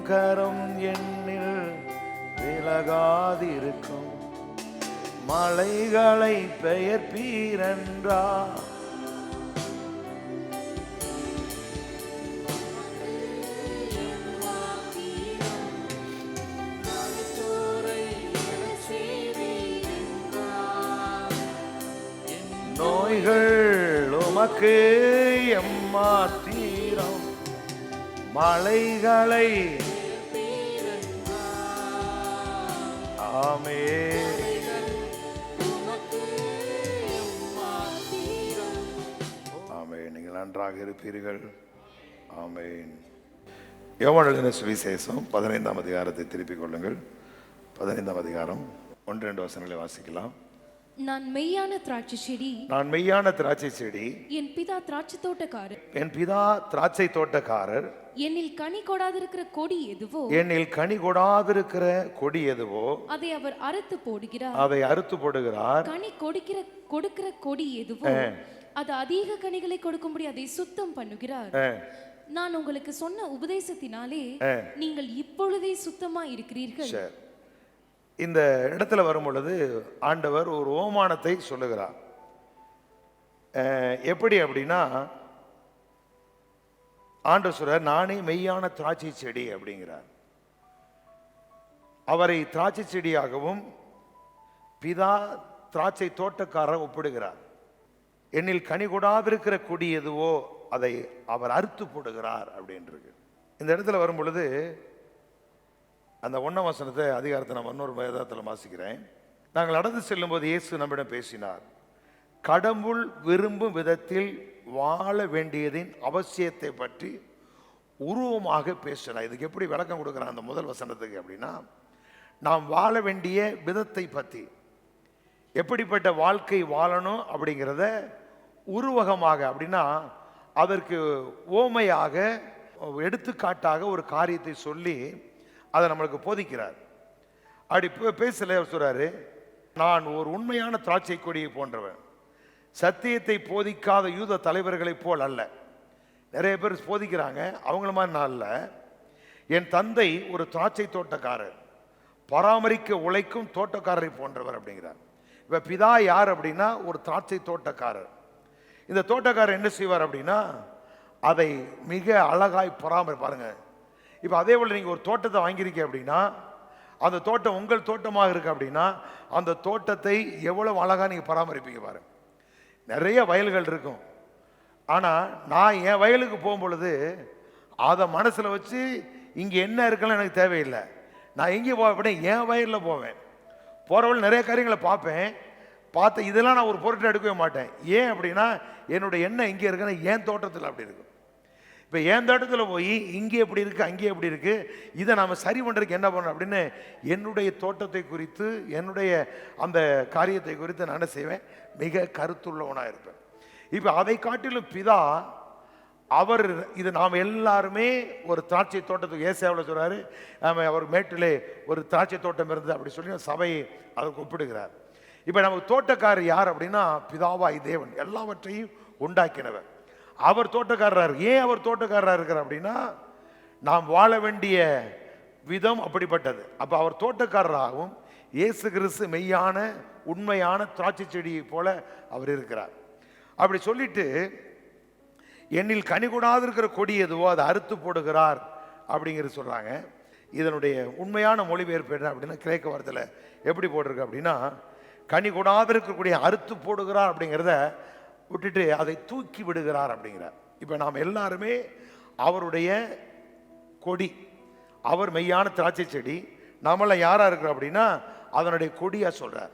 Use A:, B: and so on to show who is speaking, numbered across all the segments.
A: கரம் என்னில் விலகாதிருக்கும். மலைகளை பெயர்ப்பீரென்றா நோய்கள் உமக்கு எம்மாத்திரம். மலைகளை ஆமென். ஆமென். நீங்கள் நன்றாக இருப்பீர்கள். ஆமென். யோவான் எழுதின சுவிசேஷம் 15ஆம் அதிகாரத்தை திருப்பிக் கொள்ளுங்கள். 15ஆம் அதிகாரம் 1-2 வசனங்களை வாசிக்கலாம்.
B: நான் மெய்யான திராட்சை செடி,
A: நான் மெய்யான திராட்சை செடி,
B: என் பிதா திராட்சை தோட்டக்காரர்,
A: என் பிதா திராட்சை தோட்டக்காரர்.
B: என்னில் கனி கொடாதிருக்கிற கொடி எதுவோ,
A: என்னில் கனி கொடாதிருக்கிற கொடி எதுவோ
B: அதை அவர் அறுத்து போடுகிறார்.
A: அதை அறுத்து போடுகிறார்.
B: கனி கொடுக்கிற கொடி எதுவோ அது அதிக கனிகளை கொடுக்கும்படி அதை சுத்தம் பண்ணுகிறார். நான் உங்களுக்கு சொன்ன உபதேசத்தினாலே நீங்கள் இப்பொழுதே சுத்தமா இருக்கிறீர்கள்.
A: இந்த இடத்துல வரும் பொழுது ஆண்டவர் ஒரு ஓமானத்தை சொல்லுகிறார். எப்படி அப்படின்னா, ஆண்டவர் சொல்றார், நானே மெய்யான திராட்சை செடி அப்படிங்கிறார். அவரை திராட்சை செடியாகவும் பிதா திராட்சை தோட்டக்காரர் ஒப்பிடுகிறார். என்னில் கனி கொடாதிருக்கிற கொடி எதுவோ அதை அவர் அறுத்து போடுகிறார் அப்படின்றது. இந்த இடத்துல வரும் பொழுது அந்த 1ஆம் வசனத்தை அதிகாரத்தை நான் இன்னொரு வேதத்தில் வாசிக்கிறேன். நாங்கள் நடந்து செல்லும் போது இயேசு நம்மிடம் பேசினார். கடவுள் விரும்பும் விதத்தில் வாழ வேண்டியதின் அவசியத்தை பற்றி உருவமாக பேசினார். இதுக்கு எப்படி விளக்கம் கொடுக்குறான் அந்த முதல் வசனத்துக்கு அப்படின்னா, நாம் வாழ வேண்டிய விதத்தை பற்றி, எப்படிப்பட்ட வாழ்க்கை வாழணும் அப்படிங்கிறத உருவகமாக, அப்படின்னா அதற்கு ஓமையாக எடுத்துக்காட்டாக ஒரு காரியத்தை சொல்லி அதை நம்மளுக்கு போதிக்கிறார். அப்படி பேசல சொல்றாரு, நான் ஒரு உண்மையான திராட்சை கொடியை போன்றவன், சத்தியத்தை போதிக்காத யூத தலைவர்களைப் போல் அல்ல. நிறைய பேர் போதிக்கிறாங்க, அவங்கள மாதிரி நான் அல்ல. என் தந்தை ஒரு திராட்சை தோட்டக்காரர், பராமரிக்க உழைக்கும் தோட்டக்காரரை போன்றவர் அப்படிங்கிறார். இப்ப பிதா யார் அப்படின்னா ஒரு திராட்சை தோட்டக்காரர். இந்த தோட்டக்காரர் என்ன செய்வார் அப்படின்னா அதை மிக அழகாய் பராமரிப்பாருங்க. இப்போ அதே போல் நீங்கள் ஒரு தோட்டத்தை வாங்கியிருக்கீங்க அப்படின்னா, அந்த தோட்டம் உங்கள் தோட்டமாக இருக்கு அப்படின்னா அந்த தோட்டத்தை எவ்வளவு அழகாக நீங்கள் பராமரிப்பீங்க பாருங்க. நிறைய வயல்கள் இருக்கும், ஆனால் நான் என் வயலுக்கு போகும்பொழுது அதை மனசில் வச்சு இங்கே என்ன இருக்குன்னு எனக்கு தேவையில்லை. நான் எங்கே போவேன் அப்படின்னா என் வயலில் போவேன். போகிறவள் நிறைய காரியங்களை பார்த்து இதெல்லாம் நான் ஒரு பொருட்டை எடுக்கவே மாட்டேன். ஏன் அப்படின்னா என்னுடைய எண்ணம் எங்கே இருக்குன்னா என் தோட்டத்தில் அப்படி இருக்கும். இப்போ என் தோட்டத்தில் போய் இங்கே எப்படி இருக்குது அங்கே எப்படி இருக்குது, இதை நாம் சரி பண்ணுறதுக்கு என்ன பண்ணணும் அப்படின்னு என்னுடைய தோட்டத்தை குறித்து, என்னுடைய அந்த காரியத்தை குறித்து நான் என்ன செய்வேன், மிக கருத்துள்ளவனாக இருப்பேன். இப்போ அதை காட்டிலும் பிதா அவர், இது நாம் எல்லாருமே ஒரு திராட்சை தோட்டத்துக்கு ஏசாவில் சொல்கிறாரு, அவர் மேட்டிலே ஒரு திராட்சை தோட்டம் இருந்தது அப்படி சொல்லி சபையை அதற்கு ஒப்பிடுகிறார். இப்போ நமக்கு தோட்டக்காரர் யார் அப்படின்னா பிதாவாய் தேவன், எல்லாவற்றையும் உண்டாக்கினவர். அவர் தோட்டக்காரர். ஏன் அவர் தோட்டக்காரராக இருக்கிறார் அப்படின்னா நாம் வாழ வேண்டிய விதம் அப்படிப்பட்டது. அப்போ அவர் தோட்டக்காரராகவும் இயேசு கிறிஸ்து மெய்யான உண்மையான திராட்சை செடியை போல அவர் இருக்கிறார். அப்படி சொல்லிட்டு என்னில் கனி கொடாது இருக்கிற கொடி எதுவோ அதை அறுத்து போடுகிறார் அப்படிங்கிறது சொல்றாங்க. இதனுடைய உண்மையான மொழிபெயர்ப்பு என்ன அப்படின்னா கிரேக்க வார்த்தையில் எப்படி போட்டிருக்கு அப்படின்னா, கனி கொடாது இருக்கக்கூடிய அறுத்து போடுகிறார் அப்படிங்கிறத விட்டுட்டு அதை தூக்கி விடுகிறார் அப்படிங்கிறார். இப்போ நாம் எல்லாருமே அவருடைய கொடி, அவர் மெய்யான திராட்சை செடி, நம்மள யாரா இருக்கிறோம் அப்படின்னா அதனுடைய கொடியா சொல்றார்.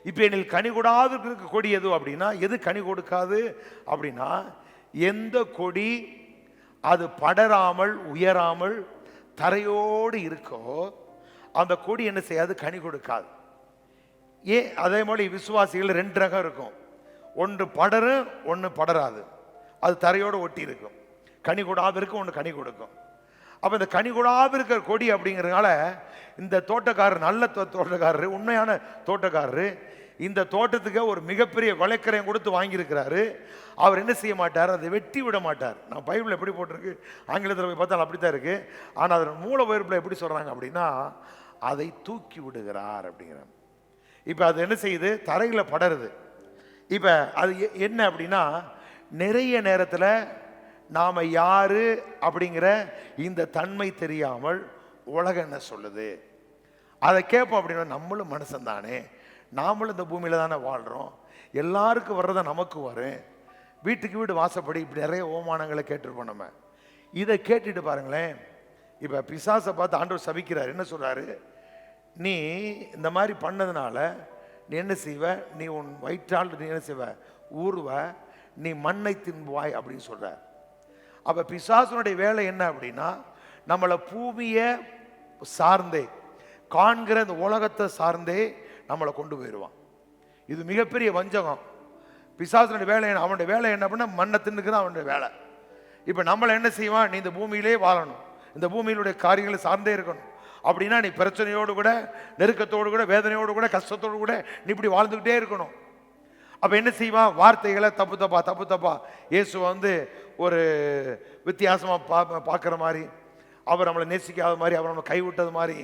A: இப்போ என்னில் கனி கொடாது இருக்க கொடி எது அப்படின்னா, எது கனி கொடுக்காது அப்படின்னா, எந்த கொடி அது படராமல் உயராமல் தரையோடு இருக்கோ அந்த கொடி என்ன செய்யாது, கனி கொடுக்காது. ஏன்? அதே மாதிரி விசுவாசிகள் ரெண்டு ரகம் இருக்கும், ஒன்று படரும் ஒன்று படராது. அது தரையோடு ஒட்டி இருக்கும். கனி கொடாது இருக்கும், ஒன்று கனி கொடுக்கும். அப்போ இந்த கனி கொடாது இருக்கிற கொடி அப்படிங்கிறதுனால இந்த தோட்டக்காரர் நல்ல தோட்டக்காரர், உண்மையான தோட்டக்காரர் இந்த தோட்டத்துக்கு ஒரு மிகப்பெரிய விளைக்கரையும் கொடுத்து வாங்கியிருக்கிறாரு. அவர் என்ன செய்ய மாட்டார், அதை வெட்டி விட மாட்டார். நான் பைபிள் எப்படி போட்டிருக்கு, ஆங்கிலத்தில் போய் பார்த்தாலும் அப்படித்தான் இருக்கு. ஆனால் அதன் மூல உயர்ப்பில் எப்படி சொல்றாங்க அப்படின்னா, அதை தூக்கி விடுகிறார் அப்படிங்கிறாங்க. இப்போ அது என்ன செய்யுது, தரையில் படருது. இப்போ அது என்ன அப்படின்னா, நிறைய நேரத்தில் நாம் யாரு அப்படிங்கிற இந்த தன்மை தெரியாமல் உலகம் என்ன சொல்லுது அதை கேட்போம். அப்படின்னா நம்மளும் மனுஷன் தானே, நாமளும் இந்த பூமியில் தானே வாழ்கிறோம், எல்லாருக்கும் வர்றதை நமக்கு வரும், வீட்டுக்கு வீடு வாசப்படி இப்படி நிறைய ஓமானங்களை கேட்டிருப்போம் நம்ம. இதை கேட்டுட்டு பாருங்களேன், இப்போ பிசாசை பார்த்து ஆண்டவர் சபிக்கிறார். என்ன சொல்கிறாரு, நீ இந்த மாதிரி பண்ணதுனால நீ என்ன செய்வ, நீ உன் வயிற்றால் நீ என்ன செய்வ, ஊறுவ, நீ மண்ணை தின்பாய் அப்படின்னு சொல்கிறார். அப்போ பிசாசனுடைய வேலை என்ன அப்படின்னா, நம்மளை பூமியை சார்ந்தே காண்கிற இந்த உலகத்தை சார்ந்தே நம்மளை கொண்டு போயிடுவான். இது மிகப்பெரிய வஞ்சகம். பிசாசனுடைய வேலை என்ன, அவனுடைய வேலை என்ன அப்படின்னா மண்ணை தின்னுக்குதான் அவனுடைய வேலை. இப்போ நம்மளை என்ன செய்வான், நீ இந்த பூமியிலே வாழணும், இந்த பூமியிலுடைய காரியங்களை சார்ந்தே இருக்கணும் அப்படின்னா நீ பிரச்சனையோடு கூட, நெருக்கத்தோடு கூட, வேதனையோடு கூட, கஷ்டத்தோடு கூட நீ இப்படி வாழ்ந்துக்கிட்டே இருக்கணும். அப்போ என்ன செய்வான், வார்த்தைகளை தப்பு தப்பா இயேசு ஒரு வித்தியாசமாக பார்க்குற மாதிரி, அவர் நம்மளை நேசிக்காத மாதிரி, அவர் நம்மளை கைவிட்டது மாதிரி,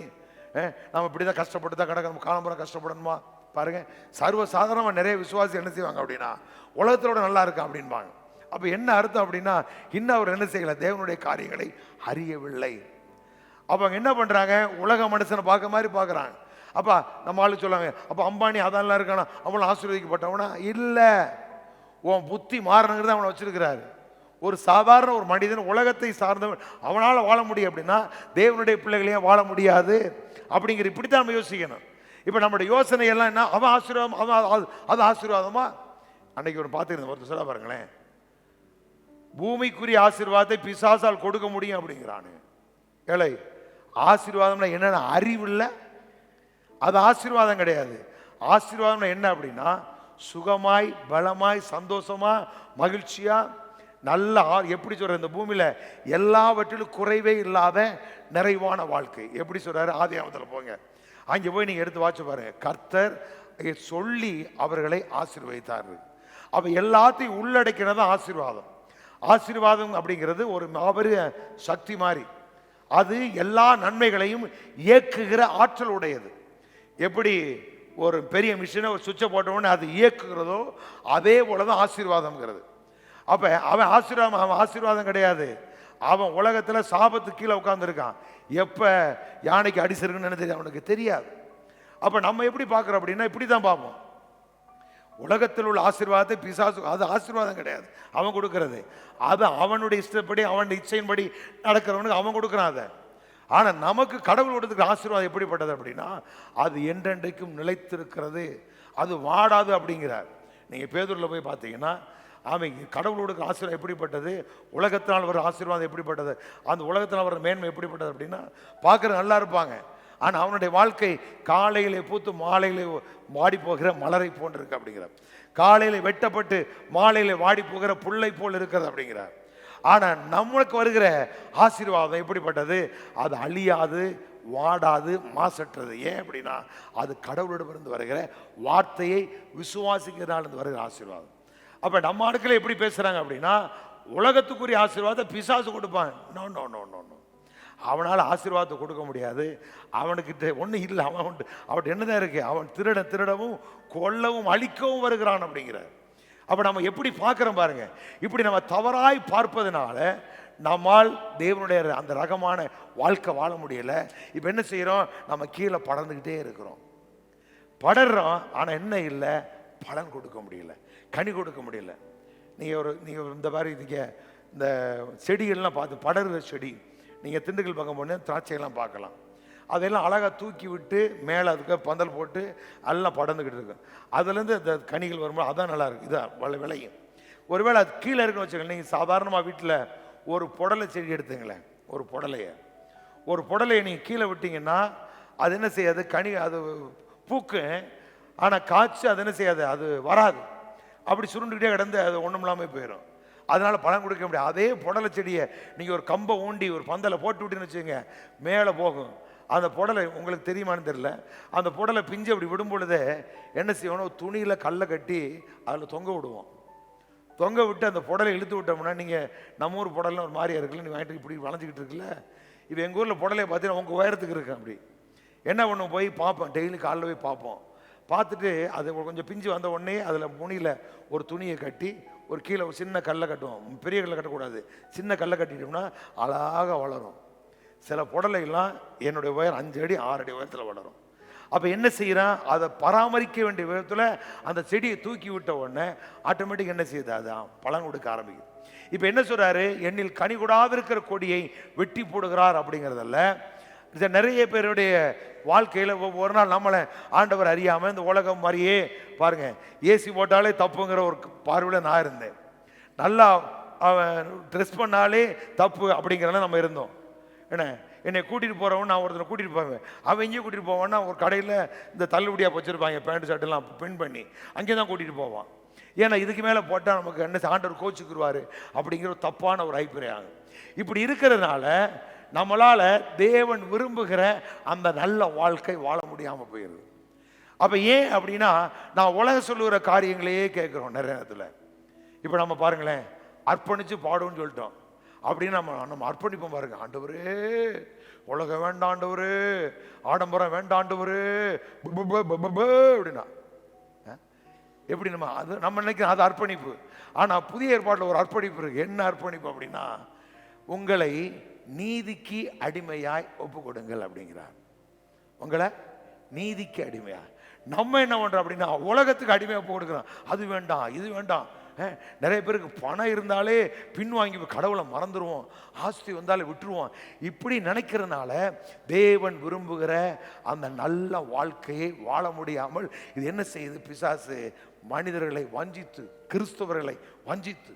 A: நம்ம இப்படி தான் கஷ்டப்பட்டு தான் கிடக்கணும், காலம்பரம் கஷ்டப்படணுமா பாருங்க. சர்வசாதாரணமாக நிறைய விசுவாசி என்ன செய்வாங்க அப்படின்னா, உலகத்தோட நல்லா இருக்கான் அப்படின்பாங்க. அப்போ என்ன அர்த்தம் அப்படின்னா, இன்னும் அவர் என்ன செய்யலை, தேவனுடைய காரியங்களை அறியவில்லை. அப்போ அவங்க என்ன பண்ணுறாங்க, உலக மனுஷனை பார்க்க மாதிரி பார்க்குறாங்க. அப்போ நம்ம ஆளு சொல்லாங்க, அப்போ அம்பானி அதெல்லாம் இருக்கானா, அவனை ஆசீர்வதிக்கப்பட்டவனா இல்லை, உன் புத்தி மாறணுங்கிறத அவனை வச்சிருக்கிறாரு. ஒரு சாதாரண ஒரு மனிதன் உலகத்தை சார்ந்தவன் அவனால் வாழ முடியும் அப்படின்னா தேவனுடைய பிள்ளைகளையும் வாழ முடியாது அப்படிங்கிற இப்படித்தான் நம்ம யோசிக்கணும். இப்போ நம்மளுடைய யோசனை எல்லாம் என்ன, அவன் ஆசீர்வாதம், அவன் அது ஆசீர்வாதமா. அன்னைக்கு ஒரு பார்த்துருந்தேன், ஒருத்தர் சொல்ல பாருங்களேன், பூமிக்குரிய ஆசீர்வாதத்தை பிசாசால் கொடுக்க முடியும் அப்படிங்கிறானு. ஏழை ஆசீர்வாதம்னா என்னென்ன அறிவு இல்லை, அது ஆசீர்வாதம் கிடையாது. ஆசீர்வாதம்னா என்ன அப்படின்னா, சுகமாய் பலமாய் சந்தோஷமா மகிழ்ச்சியா நல்ல எப்படி சொல்ற, இந்த பூமியில எல்லாவற்றிலும் குறைவே இல்லாத நிறைவான வாழ்க்கை. எப்படி சொல்றாரு, ஆதியாகமத்தில் போங்க, அங்கே போய் நீங்க எடுத்து வாட்சி பாருங்க. கர்த்தர் சொல்லி அவர்களை ஆசீர்வதித்தார். அப்ப எல்லாத்தையும் உள்ளடக்கினது ஆசீர்வாதம். ஆசீர்வாதம் அப்படிங்கிறது ஒரு மாபெரும் சக்தி மாதிரி, அது எல்லா நன்மைகளையும் இயக்குகிற ஆற்றல் உடையது. எப்படி ஒரு பெரிய மிஷினை ஒரு சுவிட்சை போட்டவுடனே அது இயக்குகிறதோ அதே போலதான் ஆசீர்வாதம்ங்கிறது. அப்ப அவன் ஆசீர்வாதம் கிடையாது. அவன் உலகத்துல சாபத்து கீழே உட்கார்ந்துருக்கான். எப்ப யானைக்கு அடிச்சிருக்குன்னு நினைச்சது அவனுக்கு தெரியாது. அப்ப நம்ம எப்படி பார்க்கிறோம் அப்படின்னா, இப்படிதான் பார்ப்போம். உலகத்தில் உள்ள ஆசீர்வாதத்தை பிசாசு, அது ஆசீர்வாதம் கிடையாது, அவன் கொடுக்கிறது. அது அவனுடைய இஷ்டப்படி அவனுடைய இச்சையின்படி நடக்கிறவனுக்கு அவன் கொடுக்குறான் அதை. ஆனா நமக்கு கடவுள் கொடுத்துக்கிற ஆசீர்வாதம் எப்படிப்பட்டது அப்படின்னா, அது என்றென்றைக்கும் நிலைத்திருக்கிறது, அது வாடாது அப்படிங்கிறார். நீங்க பேதுருல போய் பார்த்தீங்கன்னா, அவன் கடவுளோட ஆசீர்வாதம் எப்படிப்பட்டது, உலகத்தினால் வர ஆசீர்வாதம் எப்படிப்பட்டது, அந்த உலகத்தினால் வர மேன்மை எப்படிப்பட்டது அப்படின்னா, பார்க்குற நல்லா இருப்பாங்க. ஆனால் அவனுடைய வாழ்க்கை காலையிலே பூத்து மாலையிலே வாடி போகிற மலரை போன்று இருக்கு அப்படிங்கிறார். காலையில வெட்டப்பட்டு மாலையில வாடி போகிற புல்லை போல் இருக்கிறது அப்படிங்கிறார். ஆனால் நம்மளுக்கு வருகிற ஆசீர்வாதம் எப்படிப்பட்டது, அது அழியாது, வாடாது, மாசற்றது. ஏன் அப்படின்னா, அது கடவுளிடமிருந்து வருகிற வார்த்தையை விசுவாசிக்கிறதால் வருகிற ஆசீர்வாதம். அப்ப நம்ம ஆட்களை எப்படி பேசுறாங்க அப்படின்னா, உலகத்துக்குரிய ஆசீர்வாதத்தை பிசாசு கொடுப்பான். No no no no no, அவனால் ஆசீர்வாதத்தை கொடுக்க முடியாது. அவனுக்கிட்ட ஒன்றும் இல்லை, அவன் என்னதான் இருக்கு, அவன் திருடவும் கொல்லவும் அழிக்கவும் வருகிறான் அப்படிங்கிறார். அப்ப நம்ம எப்படி பார்க்கிறோம் பாருங்க. இப்படி நம்ம தவறாய் பார்ப்பதனால நம்மால் தேவனுடைய அந்த ரகமான வாழ்க்கை வாழ முடியல. இப்ப என்ன செய்யறோம், நம்ம கீழே படர்ந்துக்கிட்டே இருக்கிறோம், படர்றோம். ஆனா என்ன இல்லை, பலன் கொடுக்க முடியல, கனி கொடுக்க முடியல. நீங்க இந்த மாதிரி இந்த செடிகள்லாம் பார்த்து படர்ற செடி, நீங்கள் திண்டுக்கல் பக்கம் போனால் திராட்சையெல்லாம் பார்க்கலாம். அதெல்லாம் அழகாக தூக்கி விட்டு மேலே அதுக்கு பந்தல் போட்டு எல்லாம் படர்ந்துக்கிட்டு இருக்கு. அதுலேருந்து இந்த கனிகள் வரும்போது அதான் நல்லா இருக்கு, இதான் விளையும். ஒருவேளை அது கீழே இருக்குன்னு வச்சுக்கோங்க. நீங்கள் சாதாரணமாக வீட்டில் ஒரு புடலை செடி எடுத்துங்களேன், ஒரு புடலையை நீங்கள் கீழே விட்டீங்கன்னா அது என்ன செய்யாது, கனி அது பூக்கு, ஆனால் காய்ச்சி அது என்ன செய்யாது, அது வராது. அப்படி சுருண்டுக்கிட்டே கிடந்து அது ஒன்றும் இல்லாமல் போயிடும். அதனால பழம் கொடுக்க முடியாது. அதே புடலை செடியை நீங்கள் ஒரு கம்பை ஊண்டி ஒரு பந்தலை போட்டு விட்டுன்னு வச்சுங்க, மேலே போகும். அந்த புடலை உங்களுக்கு தெரியுமான்னு தெரியல, அந்த புடலை பிஞ்சு அப்படி விடும் பொழுதே என்ன செய்வோம், துணியில் கல்லை கட்டி அதில் தொங்க விடுவோம். தொங்க விட்டு அந்த புடலை இழுத்து விட்டோம்னா, நீங்கள் நம்ம ஊர் புடலாம் ஒரு மாதிரியா இருக்குல்ல, நீ வாங்கிட்டு இப்படி வளைஞ்சிக்கிட்டு இருக்குல்ல, இப்போ எங்கள் ஊரில் புடலையை பார்த்தீங்கன்னா உங்கள் உயரத்துக்கு இருக்கு. அப்படி என்ன பண்ணுவோம், போய் பார்ப்போம், டெய்லி காலைல போய் பார்ப்போம். பார்த்துட்டு அது கொஞ்சம் பிஞ்சு வந்த உடனே அதில் முனியில் ஒரு துணியை கட்டி ஒரு கீழே ஒரு சின்ன கல்லை கட்டுவோம். பெரிய கல்லை கட்டக்கூடாது, சின்ன கல்லை கட்டிட்டோம்னா அழகாக வளரும். சில புடலைகள்லாம் என்னுடைய உயரம் 5 அடி 6 அடி உயரத்தில் வளரும். அப்போ என்ன செய்கிறான், அதை பராமரிக்க வேண்டிய விதத்தில் அந்த செடியை தூக்கி விட்ட உடனே ஆட்டோமேட்டிக் என்ன செய்யுது, அதான் பலன் கொடுக்க ஆரம்பிக்குது. இப்போ என்ன சொல்கிறாரு, எண்ணில் கனி கூடாது இருக்கிற கொடியை வெட்டி போடுகிறார் அப்படிங்கிறதல்ல. இதை நிறைய பேருடைய வாழ்க்கையில் ஒரு நாள் நம்மளை ஆண்டவர் அறியாமல் இந்த உலகம் மாதிரியே பாருங்க, ஏசி போட்டாலே தப்புங்கிற ஒரு பார்வையில் நான் இருந்தேன். நல்லா அவன் ட்ரெஸ் பண்ணாலே தப்பு அப்படிங்கிறத நம்ம இருந்தோம். என்ன என்னை கூட்டிகிட்டு போகிறவன், நான் ஒருத்தனை கூட்டிகிட்டு போவேன், அவன் எங்கேயும் கூட்டிகிட்டு போவான்னா ஒரு கடையில் இந்த தள்ளுபடியாக வச்சுருப்பாங்க பேண்ட் ஷர்ட்டெல்லாம் பின் பண்ணி, அங்கே தான் கூட்டிகிட்டு போவான். ஏன்னா இதுக்கு மேலே போட்டால் நமக்கு என்ன ஆண்டவர் கோச்சுக்குருவார் அப்படிங்கிற ஒரு தப்பான ஒரு அபிப்பிராயம். இப்படி இருக்கிறதுனால நம்மளால் தேவன் விரும்புகிற அந்த நல்ல வாழ்க்கை வாழ முடியாமல் போயிடுது. அப்போ ஏன் அப்படின்னா, நான் உலக சொல்லுகிற காரியங்களையே கேட்குறோம் நிறைய நேரத்தில். இப்போ நம்ம பாருங்களேன், அர்ப்பணித்து பாடுவோன்னு சொல்லிட்டோம் அப்படின்னு நம்ம அர்ப்பணிப்போம் பாருங்க. ஆண்டவரே உலகம் வேண்டாம், ஆண்டவரே ஆடம்பரம் வேண்டாம், ஆண்டவரே அப்படின்னா எப்படி நம்ம நினைக்கிறோம் அது அர்ப்பணிப்பு. ஆனால் புதிய ஏற்பாட்டில் ஒரு அர்ப்பணிப்பு இருக்கு. என்ன அர்ப்பணிப்பு அப்படின்னா, உங்களை நீதிக்கு அடிமையாய் ஒப்பு கொடுங்கள் அப்படிங்கிறார். உங்களை நீதிக்கு அடிமையா. நம்ம என்ன பண்றோம் அப்படின்னா, உலகத்துக்கு அடிமையாக ஒப்பு கொடுக்குறோம். அது வேண்டாம், இது வேண்டாம். நிறைய பேருக்கு பணம் இருந்தாலே பின்வாங்கி கடவுளை மறந்துடுவோம், ஆஸ்தி வந்தாலே விட்டுருவோம். இப்படி நினைக்கிறதுனால தேவன் விரும்புகிற அந்த நல்ல வாழ்க்கையை வாழ முடியாமல் இது என்ன செய்யுது, பிசாசு மனிதர்களை வஞ்சித்து, கிறிஸ்தவர்களை வஞ்சித்து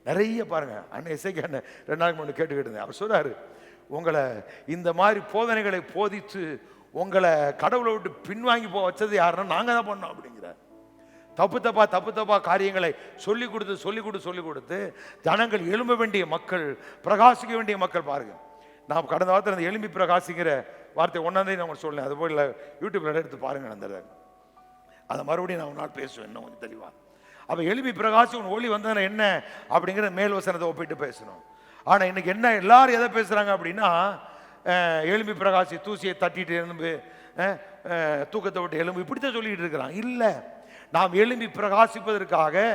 A: நிறைய பாருங்க. அண்ணன் இசைக்கு அண்ணன் 2 நாளைக்கு முன்னாடி கேட்டுக்கிட்டு அவர் சொல்றாரு, உங்களை இந்த மாதிரி போதனைகளை போதித்து உங்களை கடவுளை விட்டு பின்வாங்கி போக வச்சது யாருன்னா நாங்கள் தான் பண்ணோம் அப்படிங்கிறார். தப்பு தப்பா காரியங்களை சொல்லிக் கொடுத்து ஜனங்கள் எழும்ப வேண்டிய மக்கள், பிரகாசிக்க வேண்டிய மக்கள் பாருங்க. நான் கடந்த வாரத்தில் அந்த எழும்பி பிரகாசிக்கிற வார்த்தை 1ஆம் தேதி நான் சொல்லேன். அது போல் யூடியூப்ல எடுத்து பாருங்க. அந்த அதை மறுபடியும் நான் ஒரு நாள் பேசுவேன் இன்னும் கொஞ்சம் தெளிவா. அப்போ எழுப்பி பிரகாசி உன் ஒளி வந்ததுன்னா என்ன அப்படிங்கிற மேல் வசனத்தை ஒப்பிட்டு பேசணும். ஆனால் இன்னைக்கு என்ன எல்லாரும் எதை பேசுறாங்க அப்படின்னா, எழும்பி பிரகாசி தூசியை தட்டிட்டு எலும்பு, தூக்கத்தை விட்டு எலும்பு, இப்படித்தான் சொல்லிட்டு இருக்கிறான். இல்லை, நாம் எழும்பி பிரகாசிப்பதற்காக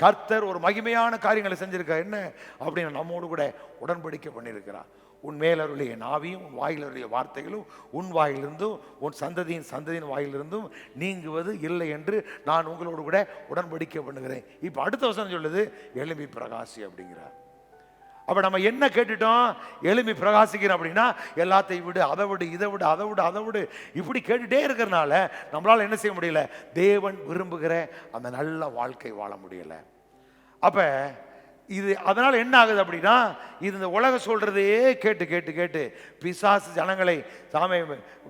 A: கர்த்தர் ஒரு மகிமையான காரியங்களை செஞ்சிருக்கார். என்ன அப்படின்னு நம்மோடு கூட உடன்படிக்கை பண்ணியிருக்கிறார். உன் மேலருடைய நாவியும் உன் வாயிலுடைய வார்த்தைகளும் உன் வாயிலிருந்தும் உன் சந்ததியின் வாயிலிருந்தும் நீங்குவது இல்லை என்று நான் உங்களோடு கூட உடன்படிக்கை பண்ணுகிறேன். இப்போ அடுத்த வசனம் சொல்லுது எழும்பி பிரகாசி அப்படிங்கிறார். அப்போ நம்ம என்ன கேட்டுட்டோம், எழும்பி பிரகாசிக்கிறோம் அப்படின்னா எல்லாத்தையும் விடு, அதை விடு, இதை விடு, அதை விடு இப்படி கேட்டுட்டே இருக்கிறனால நம்மளால் என்ன செய்ய முடியல, தேவன் விரும்புகிற அந்த நல்ல வாழ்க்கை வாழ முடியல. அப்போ இது அதனால் என்ன ஆகுது அப்படின்னா, இது இந்த உலகம் சொல்றதையே கேட்டு பிசாசு ஜனங்களை சாமி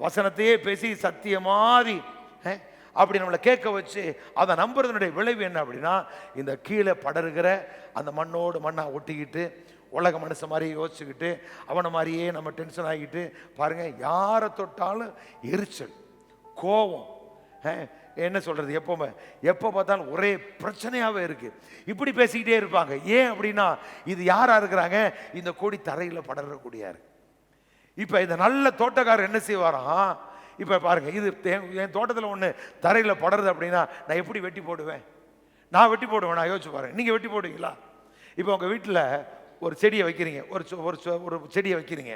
A: வசனத்தையே பேசி சத்தியமாதி அப்படி நம்மளை கேட்க வச்சு அதை நம்புறதுனுடைய விளைவு என்ன அப்படின்னா, இந்த கீழே படருகிற அந்த மண்ணோடு மண்ணாக ஒட்டிக்கிட்டு உலக மனுஷ மாதிரி யோசிச்சுக்கிட்டு அவனை மாதிரியே நம்ம டென்ஷன் ஆகிட்டு பாருங்க, யாரை தொட்டாலும் எரிச்சல், கோபம், என்ன சொல்றது, எப்போ பார்த்தாலும் ஒரே பிரச்சனையாகவே இருக்கு. இப்படி பேசிக்கிட்டே இருப்பாங்க. ஏன் அப்படின்னா, இது யாரா இருக்கிறாங்க, இந்த கொடி தரையில் படரக்கூடியாரு. இப்போ இந்த நல்ல தோட்டக்காரர் என்ன செய்வாராம், இப்போ பாருங்க, இது என் தோட்டத்தில் ஒன்று தரையில் படருது அப்படின்னா நான் எப்படி வெட்டி போடுவேன், நான் யோசிச்சு பாருங்க. நீங்கள் வெட்டி போடுவீங்களா? இப்போ உங்கள் வீட்டில் ஒரு செடியை வைக்கிறீங்க, ஒரு செடியை வைக்கிறீங்க,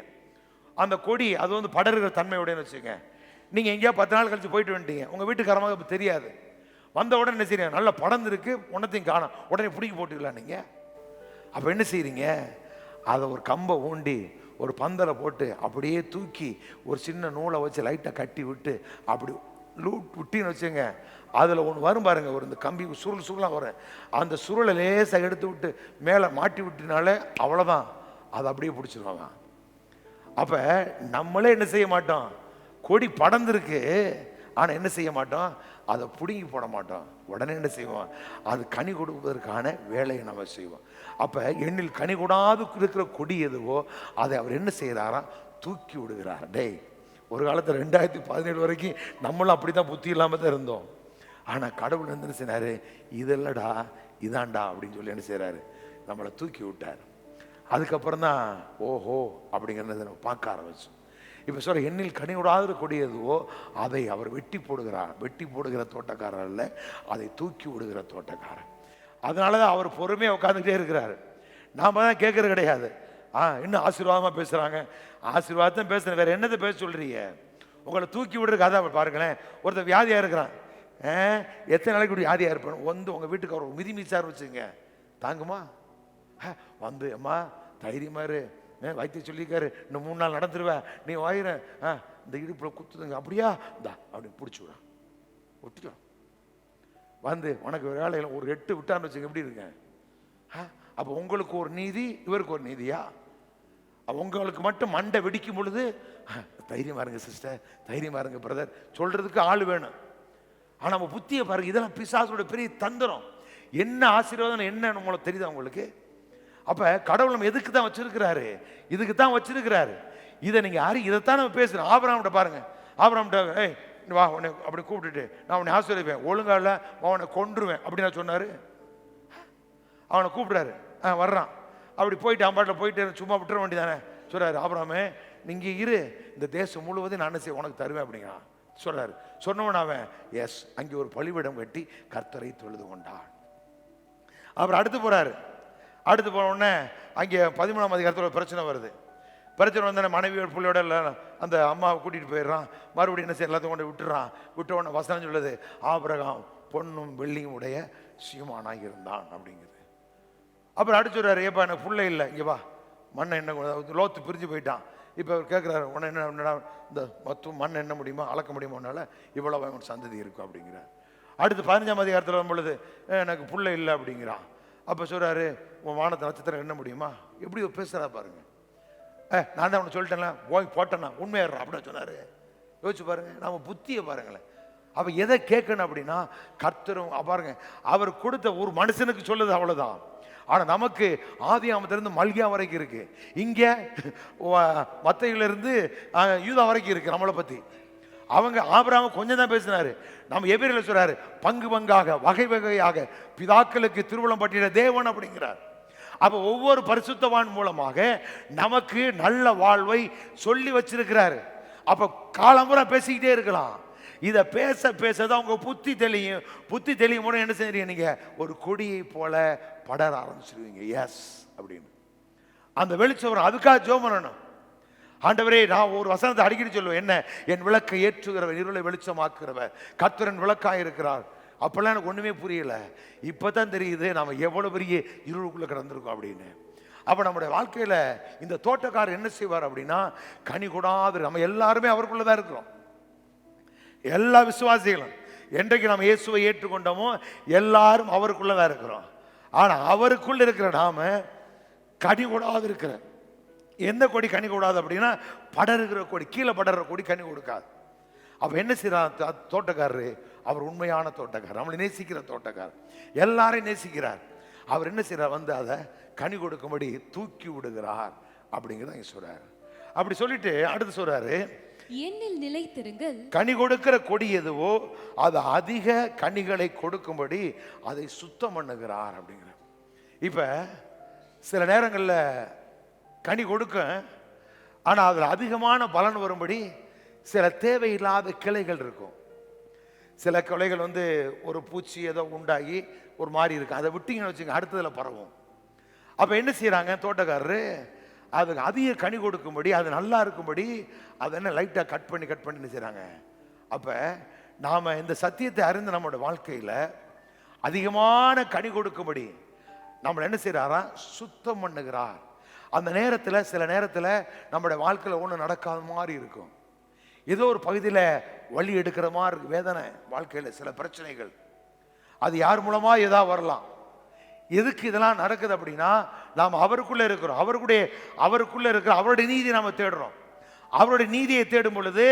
A: அந்த கொடி அது வந்து படருகிற தன்மையோடன்னு வச்சுக்கோங்க. நீங்கள் எங்கேயா 10 நாள் கழிச்சு போயிட்டு வந்துட்டீங்க, உங்கள் வீட்டுக்காரமாக தெரியாது, வந்த உடனே என்ன செய்றீங்க, நல்லா படர்ந்துருக்கு, ஒன்றத்தையும் காணும், உடனே பிடிக்கி போட்டுக்கலாம் நீங்கள். அப்போ என்ன செய்கிறீங்க, அதை ஒரு கம்பை ஊண்டி ஒரு பந்தலை போட்டு அப்படியே தூக்கி ஒரு சின்ன நூலை வச்சு லைட்டாக கட்டி விட்டு அப்படி விட்டின்னு வச்சுங்க, அதில் ஒன்று வரும் பாருங்க, ஒரு இந்த கம்பி சுருளாக வரும், அந்த சுருளை லேசாக எடுத்து விட்டு மேலே மாட்டி விட்டினாலே அவ்வளோதான், அதை அப்படியே பிடிச்சிருவாங்க. அப்போ நம்மளே என்ன செய்ய மாட்டோம், கொடி படர்ந்துருக்கு, ஆனால் என்ன செய்ய மாட்டோம், அதை பிடுங்கி போட மாட்டோம். உடனே என்ன செய்வோம், அது கனி கொடுப்பதற்கான வேலையை நம்ம செய்வோம். அப்போ எண்ணில் கனி கொடாது இருக்கிற கொடி எதுவோ அதை அவர் என்ன செய்கிறாரா, தூக்கி விடுகிறார். டேய் ஒரு காலத்தில் 2017 வரைக்கும் நம்மளும் அப்படி தான் புத்தி இல்லாமல் தான் இருந்தோம். ஆனால் கடவுள் என்ன செய்றாரு, இதெல்லடா இதாண்டா அப்படின்னு சொல்லி என்ன செய்கிறாரு, நம்மளை தூக்கி விட்டார். அதுக்கப்புறம் தான் ஓஹோ அப்படிங்கிறத நம்ம பார்க்க ஆரம்பிச்சோம். இப்போ சொல்ற எண்ணில் கனி விடாத கொடி எதுவோ அதை அவர் வெட்டி போடுகிறார். வெட்டி போடுகிற தோட்டக்காரர் அல்ல, அதை தூக்கி விடுகிற தோட்டக்காரர். அதனால தான் அவர் பொறுமையாக உட்காந்துக்கிட்டே இருக்கிறாரு. நாம் தான் கேட்கறது கிடையாது. இன்னும் ஆசீர்வாதமாக பேசுகிறாங்க. ஆசீர்வாதம் பேசுகிறேன், வேறு என்னத்தை பேச சொல்கிறீங்க? உங்களை தூக்கி விடுறதுக்கு அதான் பாருங்களேன். ஒருத்தர் வியாதியாக இருக்கிறான், எத்தனை நாளைக்கு இப்படி வியாதியாக இருப்பேன் வந்து உங்கள் வீட்டுக்கு அவர் மிதி மிதிச்சார் வச்சுங்க, தாங்குமா? வந்து அம்மா தைரியமா இரு, வைத்திய சொல்லியிருக்காரு, இன்னும் 3 நாள் நடந்துருவேன், நீ வாயிற இந்த இடுப்பில் குத்துதுங்க, அப்படியா இந்தா அப்படின்னு பிடிச்சி விடும், விட்டுடும். வந்து உனக்கு வேலையில் ஒரு 8 விட்டான்னு வச்சுங்க, எப்படி இருக்கேன்? அப்போ உங்களுக்கு ஒரு நீதி, இவருக்கு ஒரு நீதியா? உங்களுக்கு மட்டும் மண்டை வெடிக்கும் பொழுது தைரியமா இருங்க சிஸ்டர், தைரியமா இருங்க பிரதர் சொல்றதுக்கு ஆள் வேணும். ஆனால் நம்ம புத்தியை பாருங்க, இதெல்லாம் பிசாசோட பெரிய தந்திரம். என்ன ஆசீர்வாதம் என்ன உங்களுக்கு தெரியுதா உங்களுக்கு? அப்ப கடவுள் நம்ம எதுக்கு தான் வச்சிருக்கிறாரு? இதுக்கு தான் வச்சிருக்கிறாரு. இதை நீங்க யாரு, இதைத்தான் நம்ம பேசுறோம். ஆபிரகாம்கிட்ட பாருங்க, ஆபிரகாம்கிட்ட ஏய் வா உன்னை அப்படி கூப்பிட்டுட்டு நான் உன்னை ஆசீர்வதிப்பேன், ஒழுங்கா இல்லை அவனை கொன்றுவேன் அப்படின்னு சொன்னாரு. அவனை கூப்பிடுறாரு, வர்றான், அப்படி போயிட்டு அம்பாட்டில் போயிட்டு சும்மா விட்டுற வேண்டியதானே. சொல்றாரு, ஆபிரகாமே நீங்க இரு, இந்த தேசம் முழுவதும் நான் செய்ய உனக்கு தருவேன் அப்படிங்கிறான் சொல்றாரு. சொன்னவன் அவன் எஸ், அங்கே ஒரு பலிபீடம் கட்டி கர்த்தரை தொழுது கொண்டான். அப்புறம் அடுத்து போறாரு. அடுத்து போன உடனே அங்கே 13ஆம் அதிகாரத்தில் ஒரு பிரச்சனை வருது. பிரச்சனை வந்து மனைவியோட பிள்ளையோட அந்த அம்மாவை கூட்டிகிட்டு போயிடுறான். மறுபடியும் என்ன செய்ய எல்லாத்தையும் கொண்டு விட்டுறான். விட்ட உடனே வசனம் சொல்லுது, ஆபிரகாம் பொன்னும் வெள்ளியும் உடைய சீமானாக இருந்தான் அப்படிங்குது. அப்புறம் அடிச்சுடுறாரு, ஏப்பா எனக்கு பிள்ளை இல்லை, இங்கே வா, மண்ணை என்ன லோத்து பிரிஞ்சு போயிட்டான். இப்போ அவர் கேட்குறாரு, உன்னை என்ன இந்த மொத்தம் மண் என்ன முடியுமா, அளக்க முடியுமானால இவ்வளோ அவன் சந்ததி இருக்கும் அப்படிங்கிறார். அடுத்து 15ஆம் அதிகாரத்தில் வரும்பொழுது எனக்கு பிள்ளை இல்லை அப்படிங்கிறான். அப்போ சொல்கிறாரு, உன் வானத்தை நட்சத்திரம் என்ன முடியுமா? எப்படி பேசுகிறா பாருங்க. நான் தான் அவனை சொல்லிட்டேன்ல, போய் போட்டேன்னா உண்மையாடுறான் அப்படின்னு சொன்னார். யோசிச்சு பாருங்க, நம்ம புத்தியை பாருங்களேன். அப்போ எதை கேட்கணும் அப்படின்னா கர்த்தரும் பாருங்க, அவர் கொடுத்த ஒரு மனுஷனுக்கு சொல்லுது அவ்வளோதான். ஆனால் நமக்கு ஆதியாமத்திலிருந்து மல்கியா வரைக்கும் இருக்கு. இங்கே மத்தையிலிருந்து யூதா வரைக்கும் இருக்கு நம்மளை பற்றி. அவங்க ஆபிரகாம் கொஞ்சம் தான் பேசினாரு. நம்ம எபிரேயர்ல சொல்றாரு, பங்கு பங்காக வகை வகையாக பிதாக்களுக்கு திருவுளம் பட்டியல தேவன் அப்படிங்கிறார். அப்ப ஒவ்வொரு பரிசுத்தவான் மூலமாக நமக்கு நல்ல வாழ்வை சொல்லி வச்சிருக்கிறாரு. அப்ப காலம்புறா பேசிக்கிட்டே இருக்கலாம். இதை பேச பேசதான் உங்க புத்தி தெளியும். புத்தி தெளியும் போது என்ன செய்றீங்க, நீங்க ஒரு கொடியை போல படர ஆரம்பிச்சிருவீங்க. எஸ் அப்படின்னு அந்த வெளிச்சம் வரும். அதுக்காக ஜெபம் பண்ணணும். ஆண்டவரே, நான் ஒரு வசனத்தை அடிக்கடி சொல்லுவேன், என்ன, என் விளக்கை ஏற்றுகிறவர் இருளை வெளிச்சமாக்குறவர் கர்த்தரின் விளக்காக இருக்கிறார். அப்பெல்லாம் எனக்கு ஒண்ணுமே புரியல. இப்பதான் தெரியுது நாம எவ்வளவு பெரிய இருளுக்குள்ள கிடந்திருக்கோம் அப்படின்னு. அப்ப நம்முடைய வாழ்க்கையில இந்த தோட்டக்காரர் என்ன செய்வார் அப்படின்னா, கனி கொடாது நம்ம எல்லாருமே அவருக்குள்ளதான் இருக்கிறோம். எல்லா விசுவாசிகளும் என்றைக்கு நம்ம இயேசுவை ஏற்றுக்கொண்டோமோ எல்லாரும் அவருக்குள்ளதான் இருக்கிறோம். ஆனா அவருக்குள்ள இருக்கிற நாம கனி கொடாது இருக்கிற எந்த கொடி கனி கூடாது அப்படின்னா, படருகிற கொடி, கீழே படர்ற கொடி கனி கொடுக்காது. அப்ப என்ன செய்யறார் தோட்டக்காரரு? அவர் உண்மையான தோட்டக்காரர், நம்மளை நேசிக்கிற தோட்டக்காரர், எல்லாரையும் நேசிக்கிறார். அவர் என்ன செய்யறார், வந்து அதை கனி கொடுக்கும்படி தூக்கி விடுகிறார் அப்படிங்கிறத சொல்றாரு. அப்படி சொல்லிட்டு அடுத்து சொல்றாரு,
B: என்னில் நிலைத்திருங்கள்,
A: கனி கொடுக்கிற கொடி எதுவோ அது அதிக கனிகளை கொடுக்கும்படி அதை சுத்தம் பண்ணுகிறார் அப்படிங்கிற. இப்ப சில நேரங்கள்ல கனி கொடுக்க, ஆனால் அதில் அதிகமான பலன் வரும்படி சில தேவையில்லாத கிளைகள் இருக்கும். சில கிளைகள் வந்து ஒரு பூச்சி ஏதோ உண்டாகி ஒரு மாதிரி இருக்கு, அதை விட்டீங்கன்னு வச்சுங்க அடுத்ததில் பரவும். அப்போ என்ன செய்கிறாங்க தோட்டக்காரரு, அதுக்கு அதிக கனி கொடுக்கும்படி, அது நல்லா இருக்கும்படி அதை என்ன லைட்டாக கட் பண்ணி செய்கிறாங்க. அப்போ நாம் இந்த சத்தியத்தை அறிந்து நம்மளோட வாழ்க்கையில் அதிகமான கனி கொடுக்கும்படி நம்மளை என்ன செய்கிறாரா, சுத்தம் பண்ணுகிறார். அந்த நேரத்தில் சில நேரத்தில் நம்முடைய வாழ்க்கையில் ஒன்றும் நடக்காத மாதிரி இருக்கும். ஏதோ ஒரு பகுதியில் வலி எடுக்கிற மாதிரி இருக்கு, வேதனை, வாழ்க்கையில் சில பிரச்சனைகள், அது யார் மூலமாக ஏதாவது வரலாம். எதுக்கு இதெல்லாம் நடக்குது அப்படின்னா, நாம் அவருக்குள்ளே இருக்கிறோம். அவருக்குள்ளே இருக்கிற அவருடைய நீதியை நாம் தேடுறோம். அவருடைய நீதியை தேடும் பொழுது